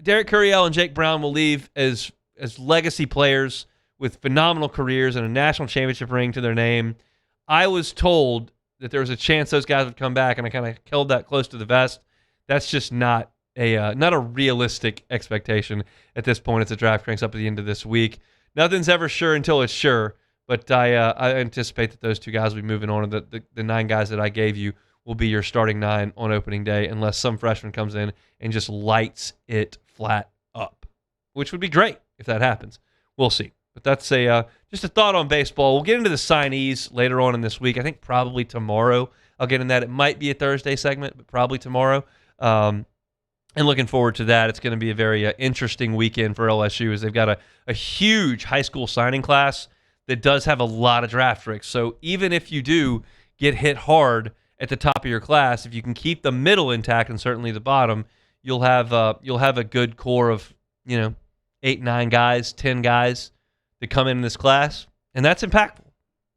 Derek Curiel and Jake Brown will leave as legacy players with phenomenal careers and a national championship ring to their name. I was told that there was a chance those guys would come back, and I kind of held that close to the vest. That's just not a realistic expectation at this point. It's a draft cranks up at the end of this week. Nothing's ever sure until it's sure, but I anticipate that those 2 guys will be moving on, and the 9 guys that I gave you will be your starting 9 on opening day, unless some freshman comes in and just lights it flat up, which would be great if that happens. We'll see. But that's just a thought on baseball. We'll get into the signees later on in this week. I think probably tomorrow. I'll get in that. It might be a Thursday segment, but probably tomorrow. And looking forward to that. It's going to be a very interesting weekend for LSU, as they've got a huge high school signing class that does have a lot of draft tricks. So even if you do get hit hard at the top of your class, if you can keep the middle intact and certainly the bottom, you'll have a good core of 8, 9 guys, 10 guys that come in this class, and that's impactful,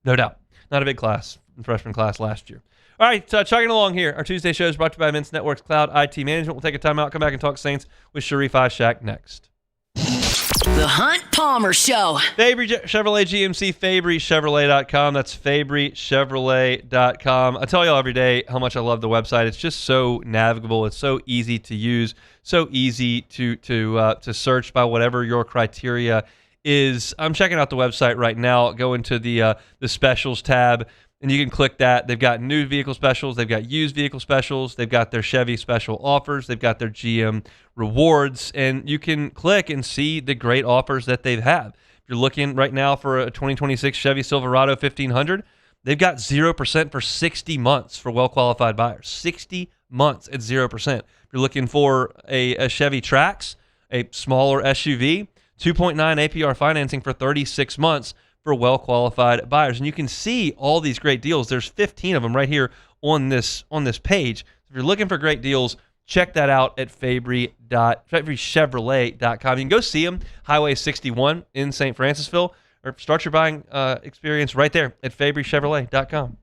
no doubt. Not a big class, freshman class last year. All right, chugging along here. Our Tuesday show is brought to you by Immense Networks Cloud IT Management. We'll take a timeout, come back and talk Saints with Sharif Ishaq next. The Hunt Palmer Show. Fabry Chevrolet GMC, FabryChevrolet.com. That's FabryChevrolet.com. I tell y'all every day how much I love the website. It's just so navigable. It's so easy to use, so easy to search by whatever your criteria is. I'm checking out the website right now. Go into the specials tab, and you can click that. They've got new vehicle specials. They've got used vehicle specials. They've got their Chevy special offers. They've got their GM rewards, and you can click and see the great offers that they have. If you're looking right now for a 2026 Chevy Silverado 1500, they've got 0% for 60 months for well-qualified buyers. 60 months at 0%. If you're looking for a Chevy Trax, a smaller SUV, 2.9 APR financing for 36 months for well-qualified buyers. And you can see all these great deals. There's 15 of them right here on this page. If you're looking for great deals, check that out at FabryChevrolet.com. You can go see them, Highway 61 in St. Francisville, or start your buying experience right there at FabryChevrolet.com.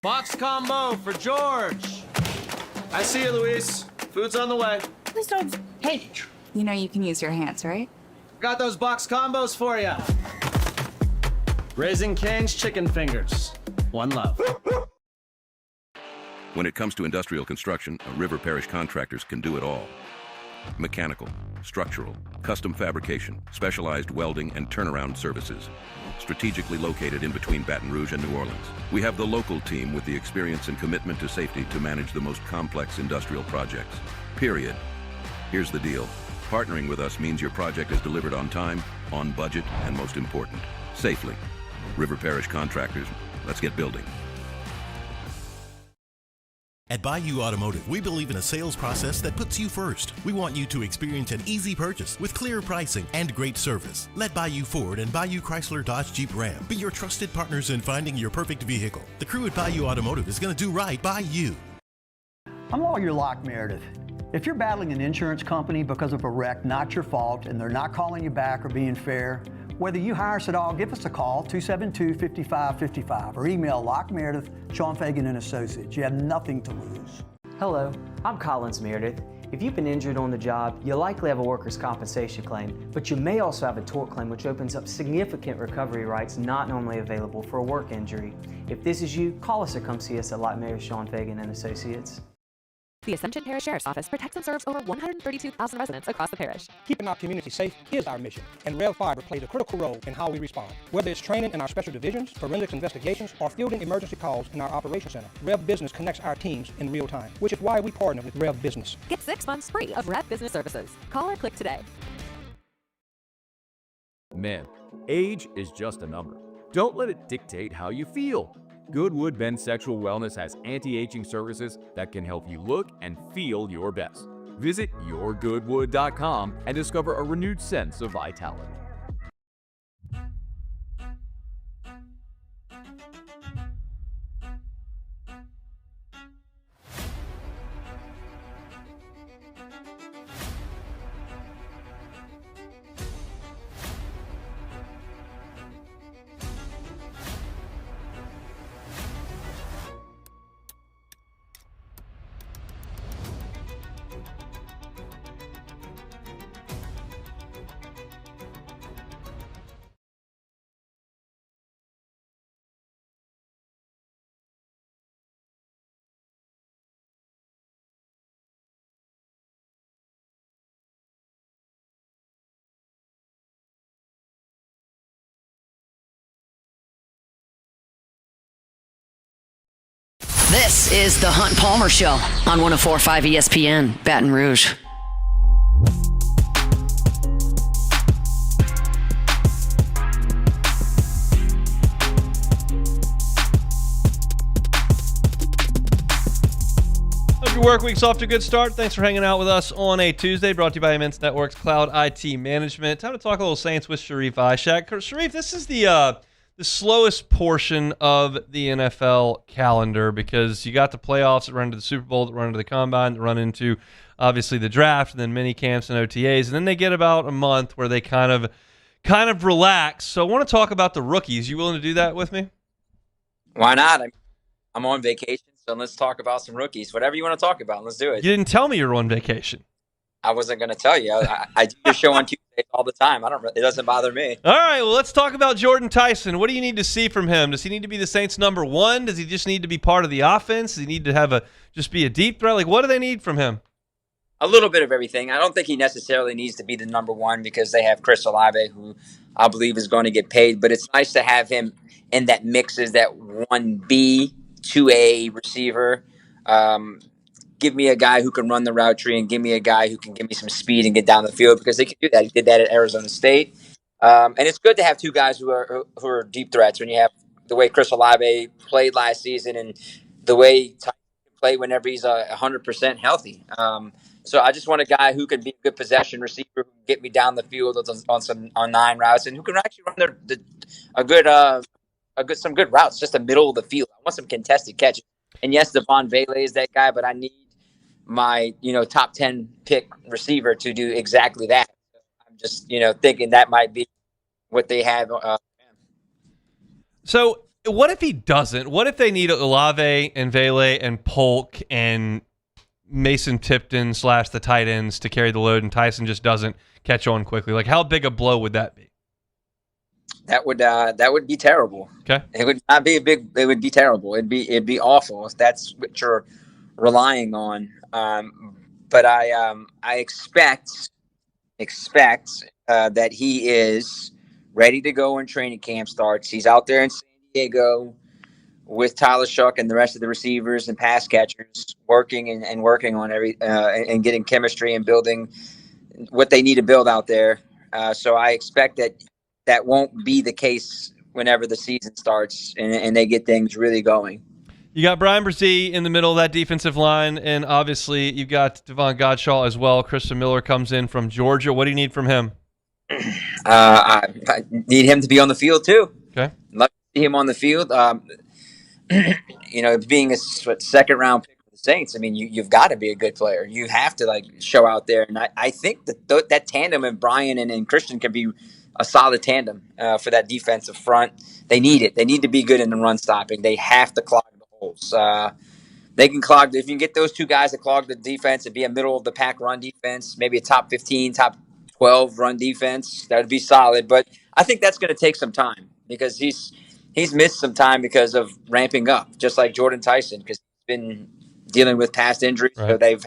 Box combo for George. I see you, Luis. Food's on the way. Please don't. Hey, you know you can use your hands, right? Got those box combos for you. Raising Cane's chicken fingers. One love. When it comes to industrial construction, River Parish Contractors can do it all. Mechanical, structural, custom fabrication, specialized welding, and turnaround services. Strategically located in between Baton Rouge and New Orleans, we have the local team with the experience and commitment to safety to manage the most complex industrial projects. Period. Here's the deal. Partnering with us means your project is delivered on time, on budget, and most important, safely. River Parish Contractors, let's get building. At Bayou Automotive, we believe in a sales process that puts you first. We want you to experience an easy purchase with clear pricing and great service. Let Bayou Ford and Bayou Chrysler Dodge Jeep Ram be your trusted partners in finding your perfect vehicle. The crew at Bayou Automotive is going to do right by you. I'm Lawyer Locke Meredith. If you're battling an insurance company because of a wreck not your fault and they're not calling you back or being fair, Whether you hire us at all, give us a call, 272-5555, or email Locke Meredith, Sean Fagan and Associates. You have nothing to lose. Hello, I'm Collins Meredith. If you've been injured on the job, you'll likely have a workers' compensation claim, but you may also have a tort claim, which opens up significant recovery rights not normally available for a work injury. If this is you, call us or come see us at Locke Meredith, Sean Fagan and Associates. The Ascension Parish Sheriff's Office protects and serves over 132,000 residents across the parish. Keeping our community safe is our mission, and Rev Fiber plays a critical role in how we respond. Whether it's training in our special divisions, forensics investigations, or fielding emergency calls in our operations center, Rev Business connects our teams in real time, which is why we partner with Rev Business. Get 6 months free of Rev Business services. Call or click today. Man, age is just a number. Don't let it dictate how you feel. Goodwood Men's Sexual Wellness has anti-aging services that can help you look and feel your best. Visit yourgoodwood.com and discover a renewed sense of vitality. This is the Hunt Palmer Show on 104.5 ESPN, Baton Rouge. Hope your work week's off to a good start. Thanks for hanging out with us on a Tuesday, brought to you by Immense Networks Cloud IT Management. Time to talk a little Saints with Sharif Ishak. Sharif, this is the slowest portion of the NFL calendar because you got the playoffs that run into the Super Bowl, that run into the Combine, that run into, obviously, the draft, and then mini camps and OTAs. And then they get about a month where they kind of relax. So I want to talk about the rookies. You willing to do that with me? Why not? I'm on vacation, so let's talk about some rookies. Whatever you want to talk about, let's do it. You didn't tell me you were on vacation. I wasn't going to tell you. I do your show on Tuesdays all the time. It doesn't bother me. All right, well, let's talk about Jordan Tyson. What do you need to see from him? Does he need to be the Saints' number one? Does he just need to be part of the offense? Does he need to just be a deep threat? Like, what do they need from him? A little bit of everything. I don't think he necessarily needs to be the number one because they have Chris Olave, who I believe is going to get paid. But it's nice to have him in that mix as that 1B, 2A receiver. Give me a guy who can run the route tree and give me a guy who can give me some speed and get down the field because they can do that. He did that at Arizona State. And it's good to have two guys who are deep threats when you have the way Chris Olave played last season and the way Tyson can play whenever he's 100% healthy. So I just want a guy who can be a good possession receiver, who can get me down the field on 9 routes, and who can actually run some good routes, just the middle of the field. I want some contested catches. And yes, Devon Bailey is that guy, but I need my top 10 pick receiver to do exactly that. I'm just thinking that might be what they have. So what if he doesn't? What if they need Olave and Vele and Polk and Mason Tipton / the tight ends to carry the load, and Tyson just doesn't catch on quickly? Like, how big a blow would that be? That would be terrible. Okay, it would not be it would be terrible. It'd be awful if that's what you're relying on. But I expect that he is ready to go when training camp starts. He's out there in San Diego with Tyler Shuck and the rest of the receivers and pass catchers working on and getting chemistry and building what they need to build out there. So I expect that won't be the case whenever the season starts and they get things really going. You got Brian Brzee in the middle of that defensive line, and obviously you've got Devon Godshaw as well. Christian Miller comes in from Georgia. What do you need from him? I need him to be on the field too. Okay, love to see him on the field. Being a second round pick for the Saints, I mean, you've got to be a good player. You have to show out there, and I think that tandem of Brian and Christian can be a solid tandem for that defensive front. They need it. They need to be good in the run stopping. They have to clog the holes. They can clog. If you can get those two guys to clog the defense and be a middle of the pack run defense, maybe a top 15, top 12 run defense, that would be solid. But I think that's going to take some time because he's missed some time because of ramping up, just like Jordan Tyson, because he's been dealing with past injuries. Right. So they've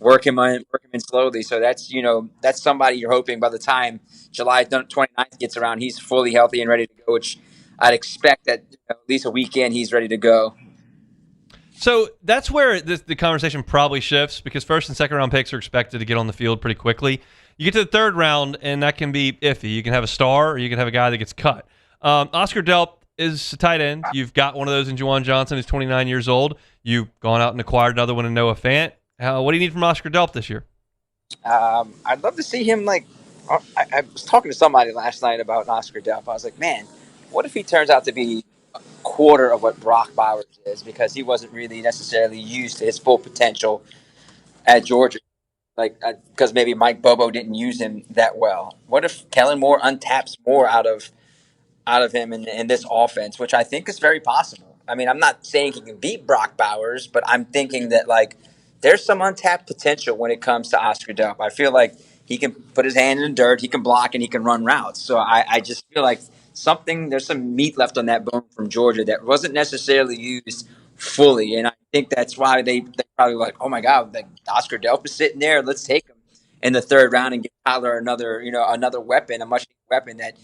work him in slowly. So that's somebody you're hoping by the time July 29th gets around, he's fully healthy and ready to go, which I'd expect that at least a weekend he's ready to go. So that's where the conversation probably shifts because first and second round picks are expected to get on the field pretty quickly. You get to the third round, and that can be iffy. You can have a star, or you can have a guy that gets cut. Oscar Delp is a tight end. You've got one of those in Juwan Johnson, who's 29 years old. You've gone out and acquired another one in Noah Fant. What do you need from Oscar Delp this year? I'd love to see him I was talking to somebody last night about Oscar Delp. I was like, man, what if he turns out to be a quarter of what Brock Bowers is because he wasn't really necessarily used to his full potential at Georgia. Because maybe Mike Bobo didn't use him that well. What if Kellen Moore untaps more out of him in this offense, which I think is very possible. I mean, I'm not saying he can beat Brock Bowers, but I'm thinking that there's some untapped potential when it comes to Oscar Delp. I feel like he can put his hand in the dirt, he can block, and he can run routes. So I just feel like there's some meat left on that bone from Georgia that wasn't necessarily used fully, and I think that's why they probably were like, oh my God, Oscar Delp is sitting there, let's take him in the third round and give Tyler another weapon, a much weapon that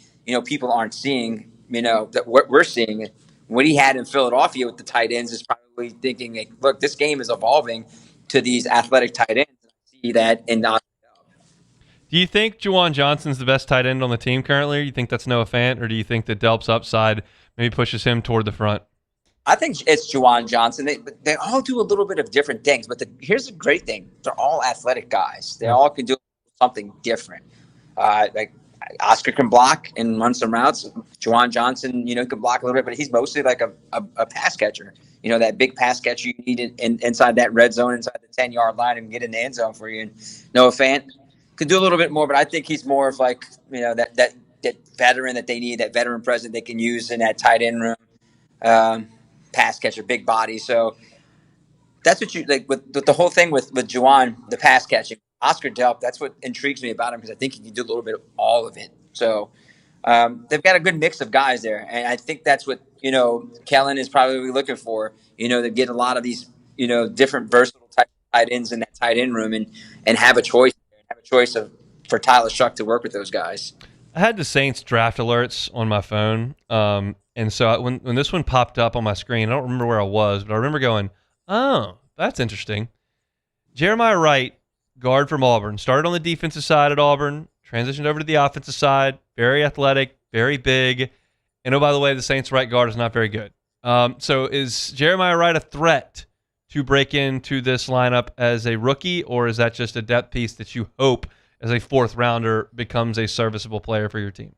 people aren't seeing. That what we're seeing. What he had in Philadelphia with the tight ends is probably thinking, look, this game is evolving to these athletic tight ends. I see that in. Do you think Juwan Johnson's the best tight end on the team currently? Or you think that's Noah Fant, or do you think that Delp's upside maybe pushes him toward the front? I think it's Juwan Johnson. They all do a little bit of different things, but here's the great thing: they're all athletic guys. They all can do something different. Oscar can block and run some routes. Juwan Johnson, can block a little bit, but he's mostly like a pass catcher. That big pass catcher you need inside that red zone, inside the 10-yard line, and get in the end zone for you. And Noah Fant could do a little bit more, but I think he's more of that veteran that they need, that veteran presence they can use in that tight end room. Pass catcher, big body. So that's what you like with the whole thing with Juwan, the pass catching. Oscar Delp, that's what intrigues me about him because I think he can do a little bit of all of it. So they've got a good mix of guys there, and I think that's what Kellen is probably looking for. To get a lot of these different versatile type tight ends in that tight end room and have a choice for Tyler Shuck to work with those guys. I had the Saints draft alerts on my phone, and so when this one popped up on my screen, I don't remember where I was, but I remember going, "Oh, that's interesting." Jeremiah Wright, guard from Auburn, started on the defensive side at Auburn, transitioned over to the offensive side, very athletic, very big, and oh, by the way, the Saints' right guard is not very good. So is Jeremiah Wright a threat to break into this lineup as a rookie, or is that just a depth piece that you hope as a fourth rounder becomes a serviceable player for your team?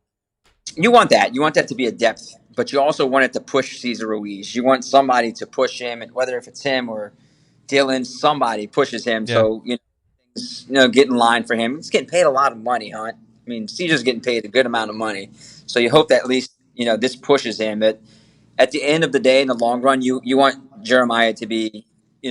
You want that. You want that to be a depth, but you also want it to push Cesar Ruiz. You want somebody to push him, and whether if it's him or Dylan, somebody pushes him. Yeah. So, get in line for him. He's getting paid a lot of money, Hunt. I mean, Caesar's getting paid a good amount of money. So you hope that at least, this pushes him. But at the end of the day, in the long run, you want Jeremiah to be,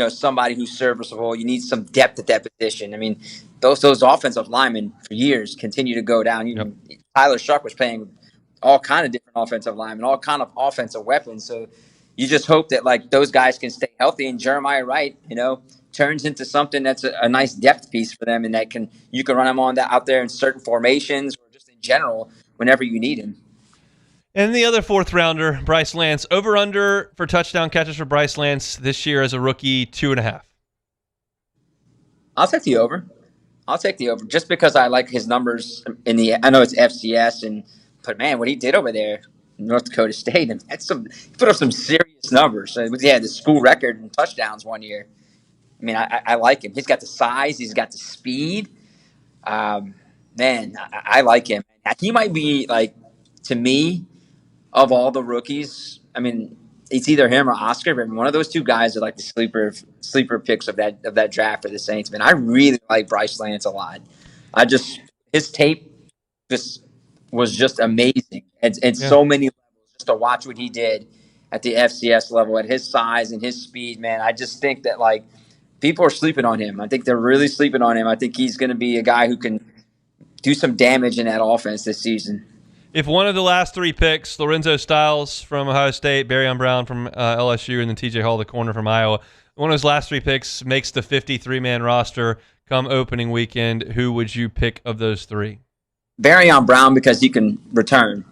somebody who's serviceable. You need some depth at that position. I mean, those offensive linemen for years continue to go down. Yep. Tyler Shuck was paying all kind of different offensive linemen, all kind of offensive weapons. So you just hope that those guys can stay healthy. And Jeremiah Wright, turns into something that's a nice depth piece for them, and you can run him out there in certain formations or just in general whenever you need him. And the other fourth rounder, Bryce Lance, over under for touchdown catches for Bryce Lance this year as a rookie, 2.5. I'll take the over. Just because I like his numbers I know it's FCS, but man, what he did over there in North Dakota State, and he put up some serious numbers. He had the school record in touchdowns one year. I mean, I like him. He's got the size. He's got the speed. Man, I like him. He might be, to me, of all the rookies, I mean, it's either him or Oscar, but one of those two guys are like the sleeper picks of that draft for the Saints. Man, I really like Bryce Lance a lot. His tape just was just amazing and so many levels. Just to watch what he did at the FCS level, at his size and his speed, man. I just think that like people are sleeping on him. I think they're really sleeping on him. I think he's going to be a guy who can do some damage in that offense this season. If one of the last 3 picks, Lorenzo Styles from Ohio State, Barryon Brown from LSU, and then TJ Hall, the corner from Iowa, one of those last 3 picks makes the 53-man roster come opening weekend, who would you pick of those 3? Barryon Brown, because he can return.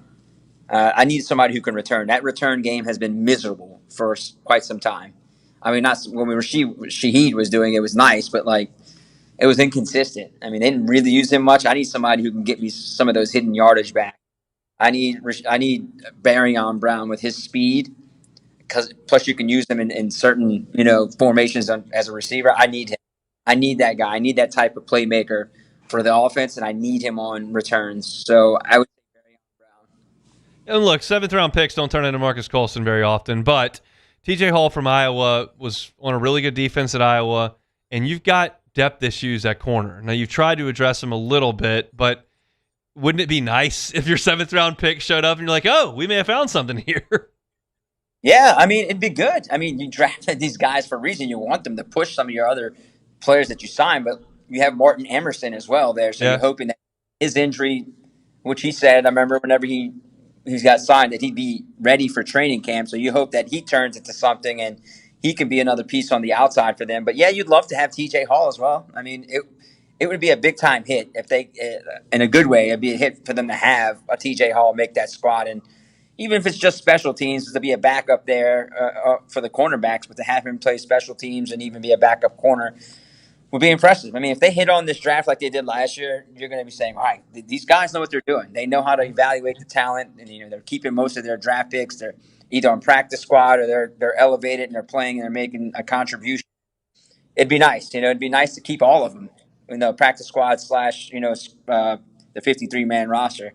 I need somebody who can return. That return game has been miserable for quite some time. I mean, not when Shaheed was doing it was nice, but like it was inconsistent. I mean, they didn't really use him much. I need somebody who can get me some of those hidden yardage back. I need Barryon Brown with his speed, plus you can use him in certain formations as a receiver. I need him. I need that guy. I need that type of playmaker for the offense, and I need him on returns. So I would. And look, 7th-round picks don't turn into Marcus Colston very often, but TJ Hall from Iowa was on a really good defense at Iowa, and you've got depth issues at corner. Now, you've tried to address them a little bit, but wouldn't it be nice if your 7th-round pick showed up and you're like, oh, we may have found something here? Yeah, I mean, it'd be good. I mean, you drafted these guys for a reason. You want them to push some of your other players that you signed, but you have Martin Emerson as well there, so you're hoping that his injury, which he said, I remember whenever he's got signed, that he'd be ready for training camp. So you hope that he turns into something and he can be another piece on the outside for them. But yeah, you'd love to have TJ Hall as well. I mean, it would be a big time hit if they, in a good way, it'd be a hit for them to have a TJ Hall make that squad. And even if it's just special teams, to be a backup there for the cornerbacks, but to have him play special teams and even be a backup corner would be impressive. I mean, if they hit on this draft like they did last year, you're going to be saying, all right, these guys know what they're doing. They know how to evaluate the talent, and they're keeping most of their draft picks. They're either on practice squad or they're elevated and they're playing and they're making a contribution. It'd be nice, it'd be nice to keep all of them, practice squad / the 53-man roster.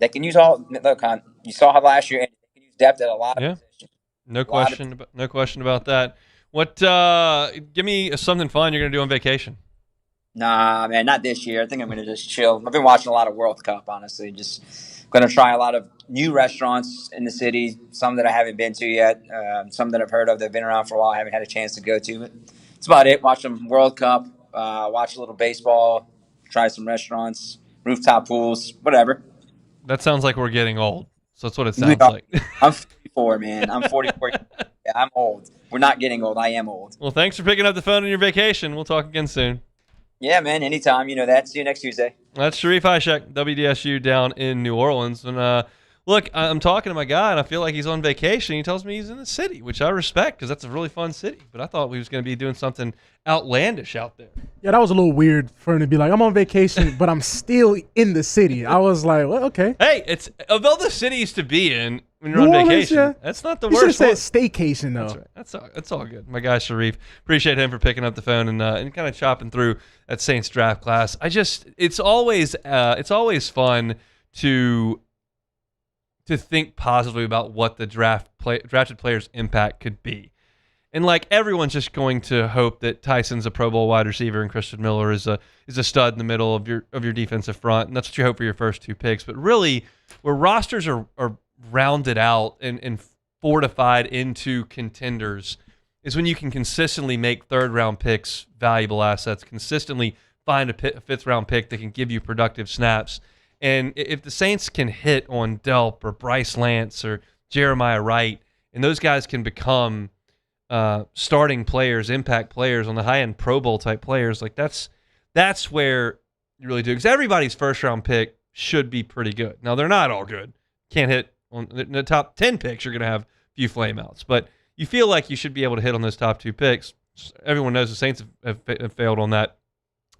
They can use all. Look, you saw how last year they can use depth at a lot of positions. No question about that. What? Give me something fun you're going to do on vacation. Nah, man, not this year. I think I'm going to just chill. I've been watching a lot of World Cup, honestly. Just going to try a lot of new restaurants in the city, some that I haven't been to yet, some that I've heard of that have been around for a while I haven't had a chance to go to. But that's about it. Watch some World Cup, watch a little baseball, try some restaurants, rooftop pools, whatever. That sounds like we're getting old. So that's what it sounds like. I'm 44, man. I'm 44. Yeah, I'm old. We're not getting old. I am old. Well, thanks for picking up the phone on your vacation. We'll talk again soon. Yeah, man. Anytime. That. See you next Tuesday. That's Sharif Ishak, WDSU down in New Orleans. And look, I'm talking to my guy, and I feel like he's on vacation. He tells me he's in the city, which I respect because that's a really fun city. But I thought we was going to be doing something outlandish out there. Yeah, that was a little weird for him to be like, I'm on vacation, but I'm still in the city. I was like, well, okay. Hey, it's of all the cities to be in when you're on vacation, that's not the worst. You should have said staycation, though. That's right. That's all good. My guy Sharif, appreciate him for picking up the phone and kind of chopping through that Saints draft class. It's always fun to think positively about what the drafted player's impact could be. And like everyone's just going to hope that Tyson's a Pro Bowl wide receiver and Christian Miller is a stud in the middle of your defensive front, and that's what you hope for your first 2 picks. But really, where rosters are rounded out and fortified into contenders is when you can consistently make 3rd-round picks valuable assets, consistently find a 5th-round pick that can give you productive snaps. And if the Saints can hit on Delp or Bryce Lance or Jeremiah Wright, and those guys can become starting players, impact players on the high-end Pro Bowl type players, like that's where you really do. Because everybody's first-round pick should be pretty good. Now, they're not all good. Can't hit on the top 10 picks. You're going to have a few flameouts. But you feel like you should be able to hit on those top 2 picks. Everyone knows the Saints have failed on that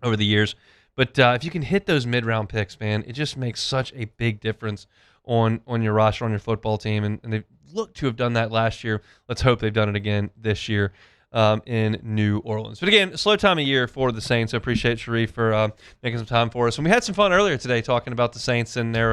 over the years. But if you can hit those mid-round picks, man, it just makes such a big difference on your roster, on your football team. And they look to have done that last year. Let's hope they've done it again this year in New Orleans. But again, slow time of year for the Saints. I appreciate Sharif for making some time for us. And we had some fun earlier today talking about the Saints and their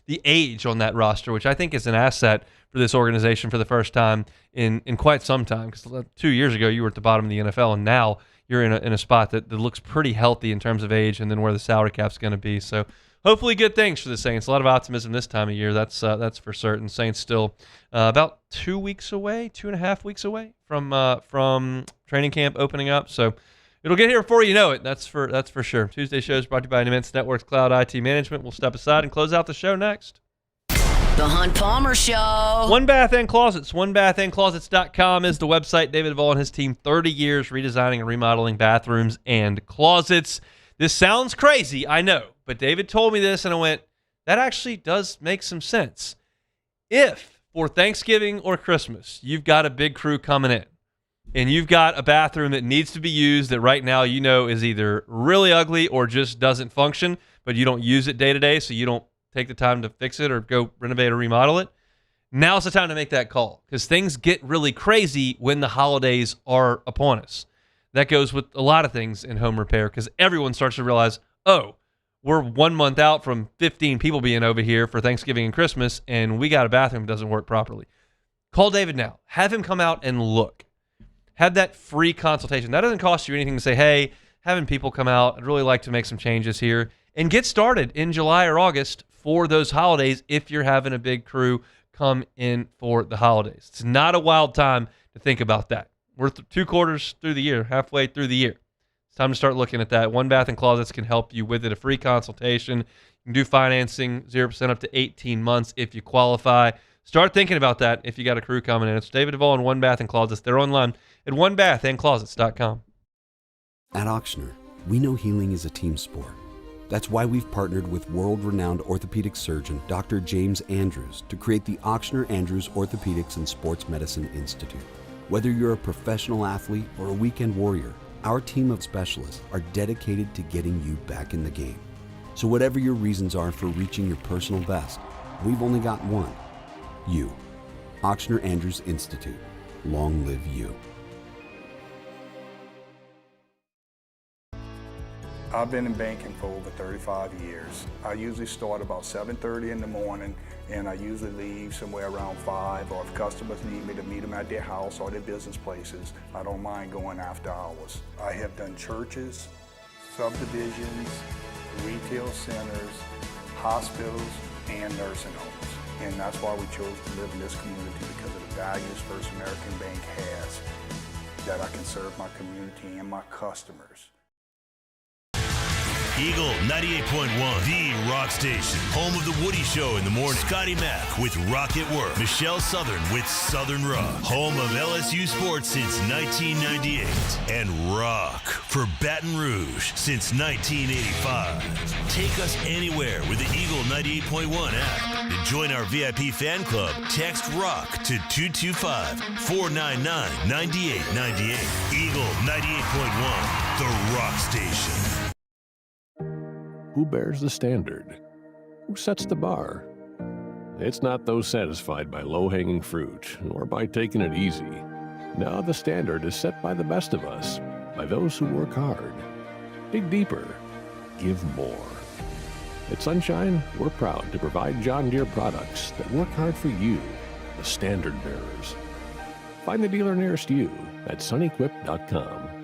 the age on that roster, which I think is an asset for this organization for the first time in quite some time. Because 2 years ago, you were at the bottom of the NFL, and now you're in a spot that looks pretty healthy in terms of age and then where the salary cap's going to be. So hopefully good things for the Saints. A lot of optimism this time of year. That's for certain. Saints still about 2 weeks away, 2.5 weeks away from training camp opening up. So it'll get here before you know it. That's for sure. Tuesday show is brought to you by Immense Networks Cloud IT Management. We'll step aside and close out the show next. The Hunt Palmer Show. One Bath and Closets. OneBathAndClosets.com is the website. David Duvall and his team, 30 years redesigning and remodeling bathrooms and closets. This sounds crazy, I know, but David told me this, and I went, that actually does make some sense. If, for Thanksgiving or Christmas, you've got a big crew coming in, and you've got a bathroom that needs to be used that right now you know is either really ugly or just doesn't function, but you don't use it day to day, so you don't take the time to fix it or go renovate or remodel it, now's the time to make that call, because things get really crazy when the holidays are upon us. That goes with a lot of things in home repair, because everyone starts to realize, oh, we're 1 month out from 15 people being over here for Thanksgiving and Christmas, and we got a bathroom that doesn't work properly. Call David now. Have him come out and look. Have that free consultation. That doesn't cost you anything to say, hey, having people come out, I'd really like to make some changes here. And get started in July or August for those holidays if you're having a big crew come in for the holidays. It's not a wild time to think about that. We're 2 quarters through the year, halfway through the year. It's time to start looking at that. One Bath and Closets can help you with it. A free consultation. You can do financing, 0% up to 18 months if you qualify. Start thinking about that if you got a crew coming in. It's David Duvall and One Bath and Closets. They're online at onebathandclosets.com. At Ochsner, we know healing is a team sport. That's why we've partnered with world-renowned orthopedic surgeon Dr. James Andrews to create the Ochsner Andrews Orthopedics and Sports Medicine Institute. Whether you're a professional athlete or a weekend warrior, our team of specialists are dedicated to getting you back in the game. So whatever your reasons are for reaching your personal best, we've only got one. You. Ochsner Andrews Institute. Long live you. I've been in banking for over 35 years. I usually start about 7:30 in the morning, and I usually leave somewhere around 5, or if customers need me to meet them at their house or their business places, I don't mind going after hours. I have done churches, subdivisions, retail centers, hospitals, and nursing homes. And that's why we chose to live in this community, because of the values First American Bank has, that I can serve my community and my customers. Eagle 98.1, the rock station. Home of the Woody Show in the morning. Scotty Mack with Rock at Work. Michelle Southern with Southern Rock. Home of LSU sports since 1998. And rock for Baton Rouge since 1985. Take us anywhere with the Eagle 98.1 app. To join our VIP fan club, text ROCK to 225-499-9898. Eagle 98.1, the rock station. Who bears the standard? Who sets the bar? It's not those satisfied by low-hanging fruit or by taking it easy. No, the standard is set by the best of us, by those who work hard. Dig deeper. Give more. At Sunshine, we're proud to provide John Deere products that work hard for you, the standard bearers. Find the dealer nearest you at sunequip.com.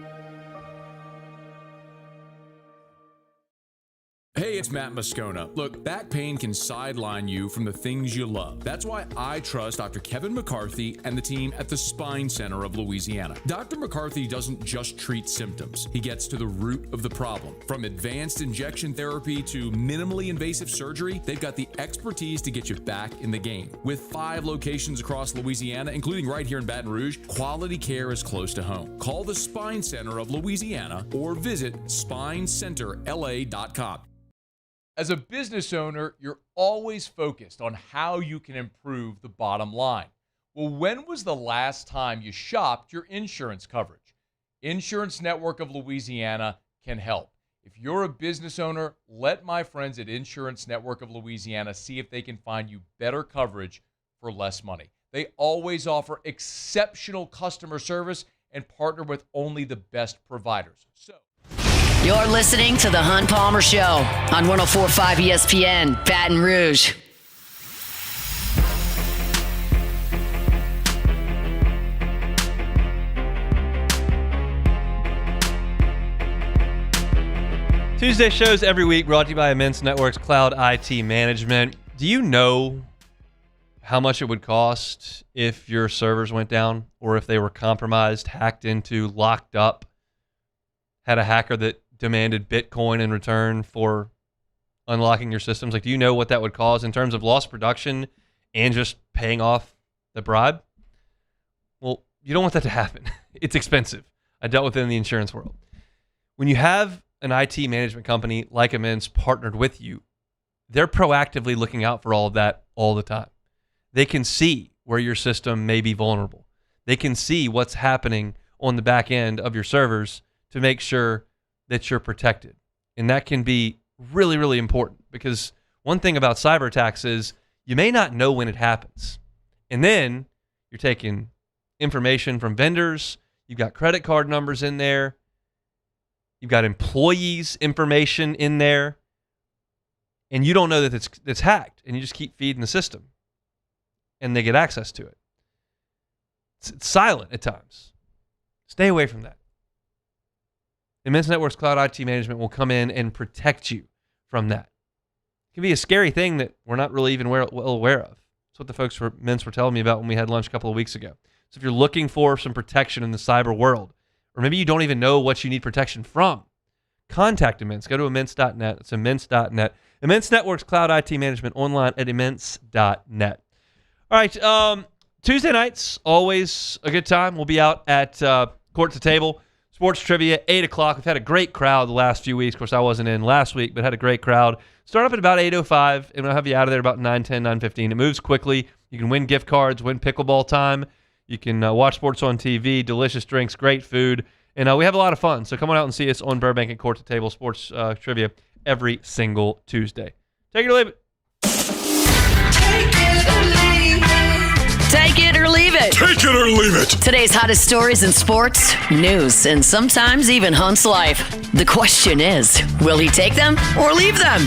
Hey, it's Matt Moscona. Look, back pain can sideline you from the things you love. That's why I trust Dr. Kevin McCarthy and the team at the Spine Center of Louisiana. Dr. McCarthy doesn't just treat symptoms. He gets to the root of the problem. From advanced injection therapy to minimally invasive surgery, they've got the expertise to get you back in the game. With 5 locations across Louisiana, including right here in Baton Rouge, quality care is close to home. Call the Spine Center of Louisiana or visit spinecenterla.com. As a business owner, you're always focused on how you can improve the bottom line. Well, when was the last time you shopped your insurance coverage? Insurance Network of Louisiana can help. If you're a business owner, let my friends at Insurance Network of Louisiana see if they can find you better coverage for less money. They always offer exceptional customer service and partner with only the best providers. You're listening to The Hunt Palmer Show on 104.5 ESPN, Baton Rouge. Tuesday shows every week brought to you by Immense Networks Cloud IT Management. Do you know how much it would cost if your servers went down or if they were compromised, hacked into, locked up, had a hacker that demanded Bitcoin in return for unlocking your systems? Like, do you know what that would cause in terms of lost production and just paying off the bribe? Well, you don't want that to happen. It's expensive. I dealt with it in the insurance world. When you have an IT management company like Immense partnered with you, they're proactively looking out for all of that all the time. They can see where your system may be vulnerable. They can see what's happening on the back end of your servers to make sure that you're protected. And that can be really, really important, because one thing about cyber attacks is you may not know when it happens. And then you're taking information from vendors. You've got credit card numbers in there. You've got employees' information in there. And you don't know that it's hacked. And you just keep feeding the system. And they get access to it. It's silent at times. Stay away from that. Immense Networks Cloud IT Management will come in and protect you from that. It can be a scary thing that we're not really even well aware of. That's what the folks from Immense were telling me about when we had lunch a couple of weeks ago. So if you're looking for some protection in the cyber world, or maybe you don't even know what you need protection from, contact Immense. Go to immense.net. It's immense.net. Immense Networks Cloud IT Management, online at immense.net. All right, Tuesday nights, always a good time. We'll be out at Court to Table, Sports Trivia, 8 o'clock. We've had a great crowd the last few weeks. Of course, I wasn't in last week, but had a great crowd. Start up at about 8:05, and we'll have you out of there about 9:10, 9:15. It moves quickly. You can win gift cards, win pickleball time. You can watch sports on TV, delicious drinks, great food. And we have a lot of fun. So come on out and see us on Burbank at Court to Table Sports Trivia every single Tuesday. Take it or leave it. Take it or leave it. Take it or leave it. Today's hottest stories in sports, news, and sometimes even Hunt's life. The question is, will he take them or leave them?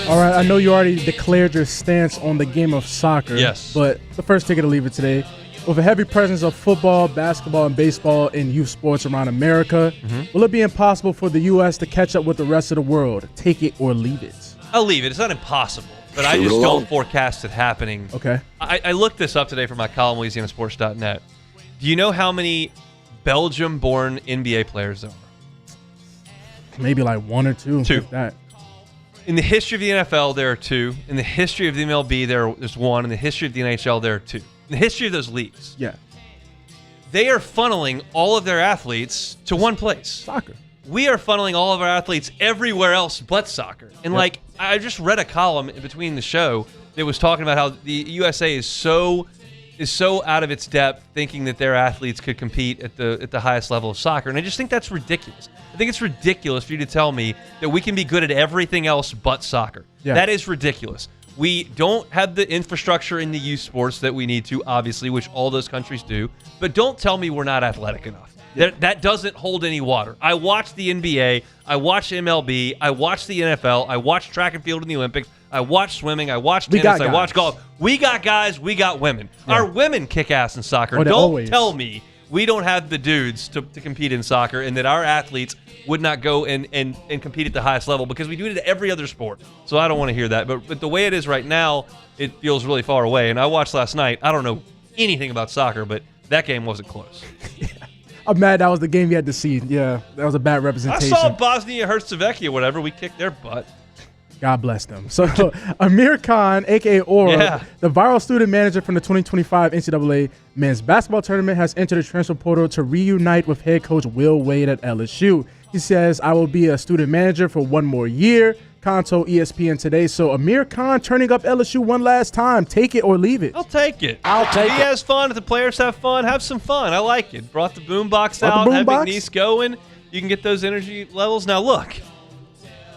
All right, I know you already declared your stance on the game of soccer. Yes. But the first take it or leave it today. With a heavy presence of football, basketball, and baseball in youth sports around America, will it be impossible for the U.S. to catch up with the rest of the world? Take it or leave it. I'll leave it. It's not impossible, but I just don't forecast it happening. Okay. I looked this up today for my column, LouisianaSports.net. Do you know how many Belgium-born NBA players there are? Maybe like one or two. Two. Like that. In the history of the NFL, there are two. In the history of the MLB, there's one. In the history of the NHL, there are two. In the history of those leagues. Yeah. They are funneling all of their athletes to one place. Soccer. We are funneling all of our athletes everywhere else but soccer. And Yep. I just read a column in between the show that was talking about how the USA is so out of its depth thinking that their athletes could compete at the highest level of soccer. And I just think that's ridiculous. I think it's ridiculous for you to tell me that we can be good at everything else but soccer. Yeah. That is ridiculous. We don't have the infrastructure in the youth sports that we need to, obviously, which all those countries do. But don't tell me we're not athletic enough. Yeah. That doesn't hold any water. I watch the NBA. I watch MLB. I watch the NFL. I watch track and field in the Olympics. I watch swimming. I watch tennis. I watch golf. We got guys. We got women. Yeah. Our women kick ass in soccer. Oh, don't tell me we don't have the dudes to compete in soccer and that our athletes would not go and compete at the highest level, because we do it at every other sport. So I don't want to hear that. But the way it is right now, it feels really far away. And I watched last night. I don't know anything about soccer, but that game wasn't close. I'm mad that was the game you had to see. Yeah, that was a bad representation. I saw Bosnia-Herzegovina, whatever. We kicked their butt. God bless them. So Amir Khan, a.k.a. Aura, the viral student manager from the 2025 NCAA men's basketball tournament, has entered the transfer portal to reunite with head coach Will Wade at LSU. He says, "I will be a student manager for one more year," Khan told ESPN today. So Amir Khan turning up LSU one last time. Take it or leave it. I'll take it. If he has fun, if the players have fun, have some fun. I like it. Brought the boombox out, had McNeese going. You can get those energy levels. Now look,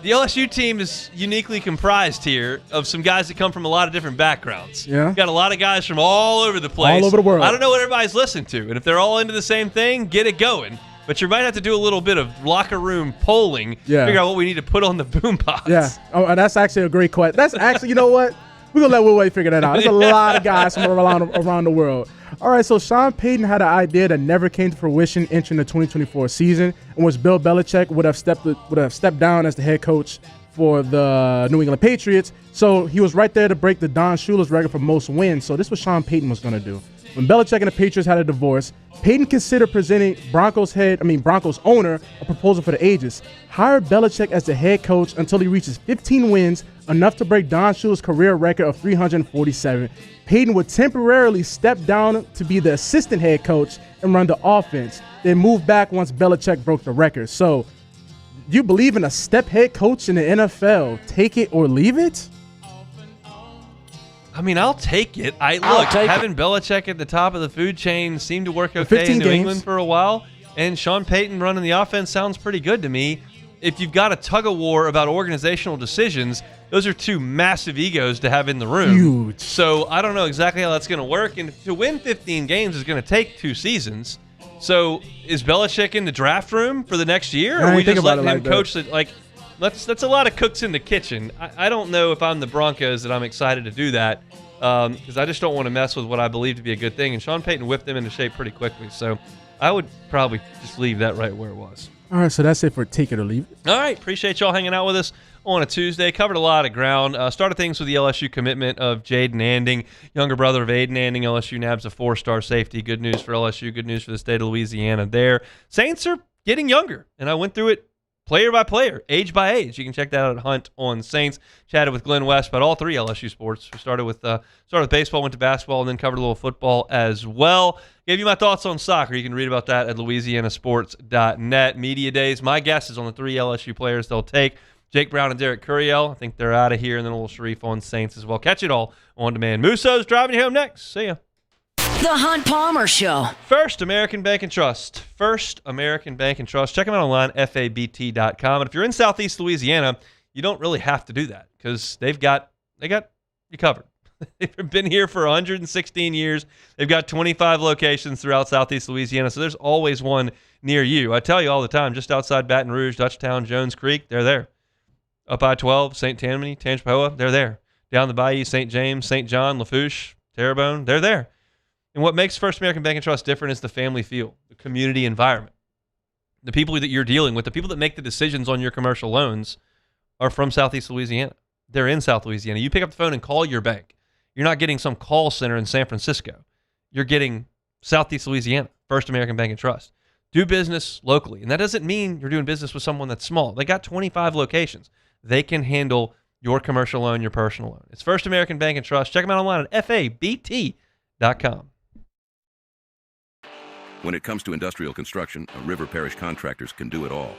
the LSU team is uniquely comprised here of some guys that come from a lot of different backgrounds. Yeah. Got a lot of guys from all over the place. All over the world. I don't know what everybody's listening to. And if they're all into the same thing, get it going. But you might have to do a little bit of locker room polling to figure out what we need to put on the boombox. Yeah. Oh, and that's actually a great question. That's actually, you know what? We're going to let Will Wade figure that out. There's a lot of guys from around the world. All right, so Sean Payton had an idea that never came to fruition entering the 2024 season, in which Bill Belichick would have stepped down as the head coach for the New England Patriots. So he was right there to break the Don Shula's record for most wins. So this is what Sean Payton was going to do. When Belichick and the Patriots had a divorce, Payton considered presenting Broncos owner a proposal for the ages. Hire Belichick as the head coach until he reaches 15 wins, enough to break Don Shula's career record of 347. Payton would temporarily step down to be the assistant head coach and run the offense, then move back once Belichick broke the record. So, do you believe in a step head coach in the NFL? Take it or leave it? I mean, I'll take it. Having Belichick at the top of the food chain seemed to work okay in New England for a while, and Sean Payton running the offense sounds pretty good to me. If you've got a tug-of-war about organizational decisions, those are two massive egos to have in the room. Huge. So I don't know exactly how that's going to work, and to win 15 games is going to take 2 seasons. So is Belichick in the draft room for the next year, or are we just letting him coach? That's a lot of cooks in the kitchen. I don't know if I'm the Broncos that I'm excited to do that, because I just don't want to mess with what I believe to be a good thing. And Sean Payton whipped them into shape pretty quickly. So I would probably just leave that right where it was. All right, so that's it for Take It or Leave It. All right, appreciate y'all hanging out with us on a Tuesday. Covered a lot of ground. Started things with the LSU commitment of Jaden Anding, younger brother of Aiden Anding. LSU nabs a 4-star safety. Good news for LSU, good news for the state of Louisiana there. Saints are getting younger, and I went through it player by player, age by age. You can check that out at Hunt on Saints. Chatted with Glenn West about all 3 LSU sports. We started with baseball, went to basketball, and then covered a little football as well. Gave you my thoughts on soccer. You can read about that at louisianasports.net. Media days. My guess is on the 3 LSU players they'll take. Jake Brown and Derek Curiel. I think they're out of here. And then a little Sharif on Saints as well. Catch it all on demand. Muso's driving you home next. See ya. The Hunt Palmer Show. First American Bank and Trust. First American Bank and Trust. Check them out online, FABT.com. And if you're in Southeast Louisiana, you don't really have to do that because they got you covered. They've been here for 116 years. They've got 25 locations throughout Southeast Louisiana, so there's always one near you. I tell you all the time, just outside Baton Rouge, Dutchtown, Jones Creek, they're there. Up I-12, St. Tammany, Tangipahoa, they're there. Down the Bayou, St. James, St. John, Lafourche, Terrebonne, they're there. And what makes First American Bank and Trust different is the family feel, the community environment. The people that you're dealing with, the people that make the decisions on your commercial loans are from Southeast Louisiana. They're in South Louisiana. You pick up the phone and call your bank. You're not getting some call center in San Francisco. You're getting Southeast Louisiana, First American Bank and Trust. Do business locally. And that doesn't mean you're doing business with someone that's small. They got 25 locations. They can handle your commercial loan, your personal loan. It's First American Bank and Trust. Check them out online at FABT.com. When it comes to industrial construction, River Parish Contractors can do it all.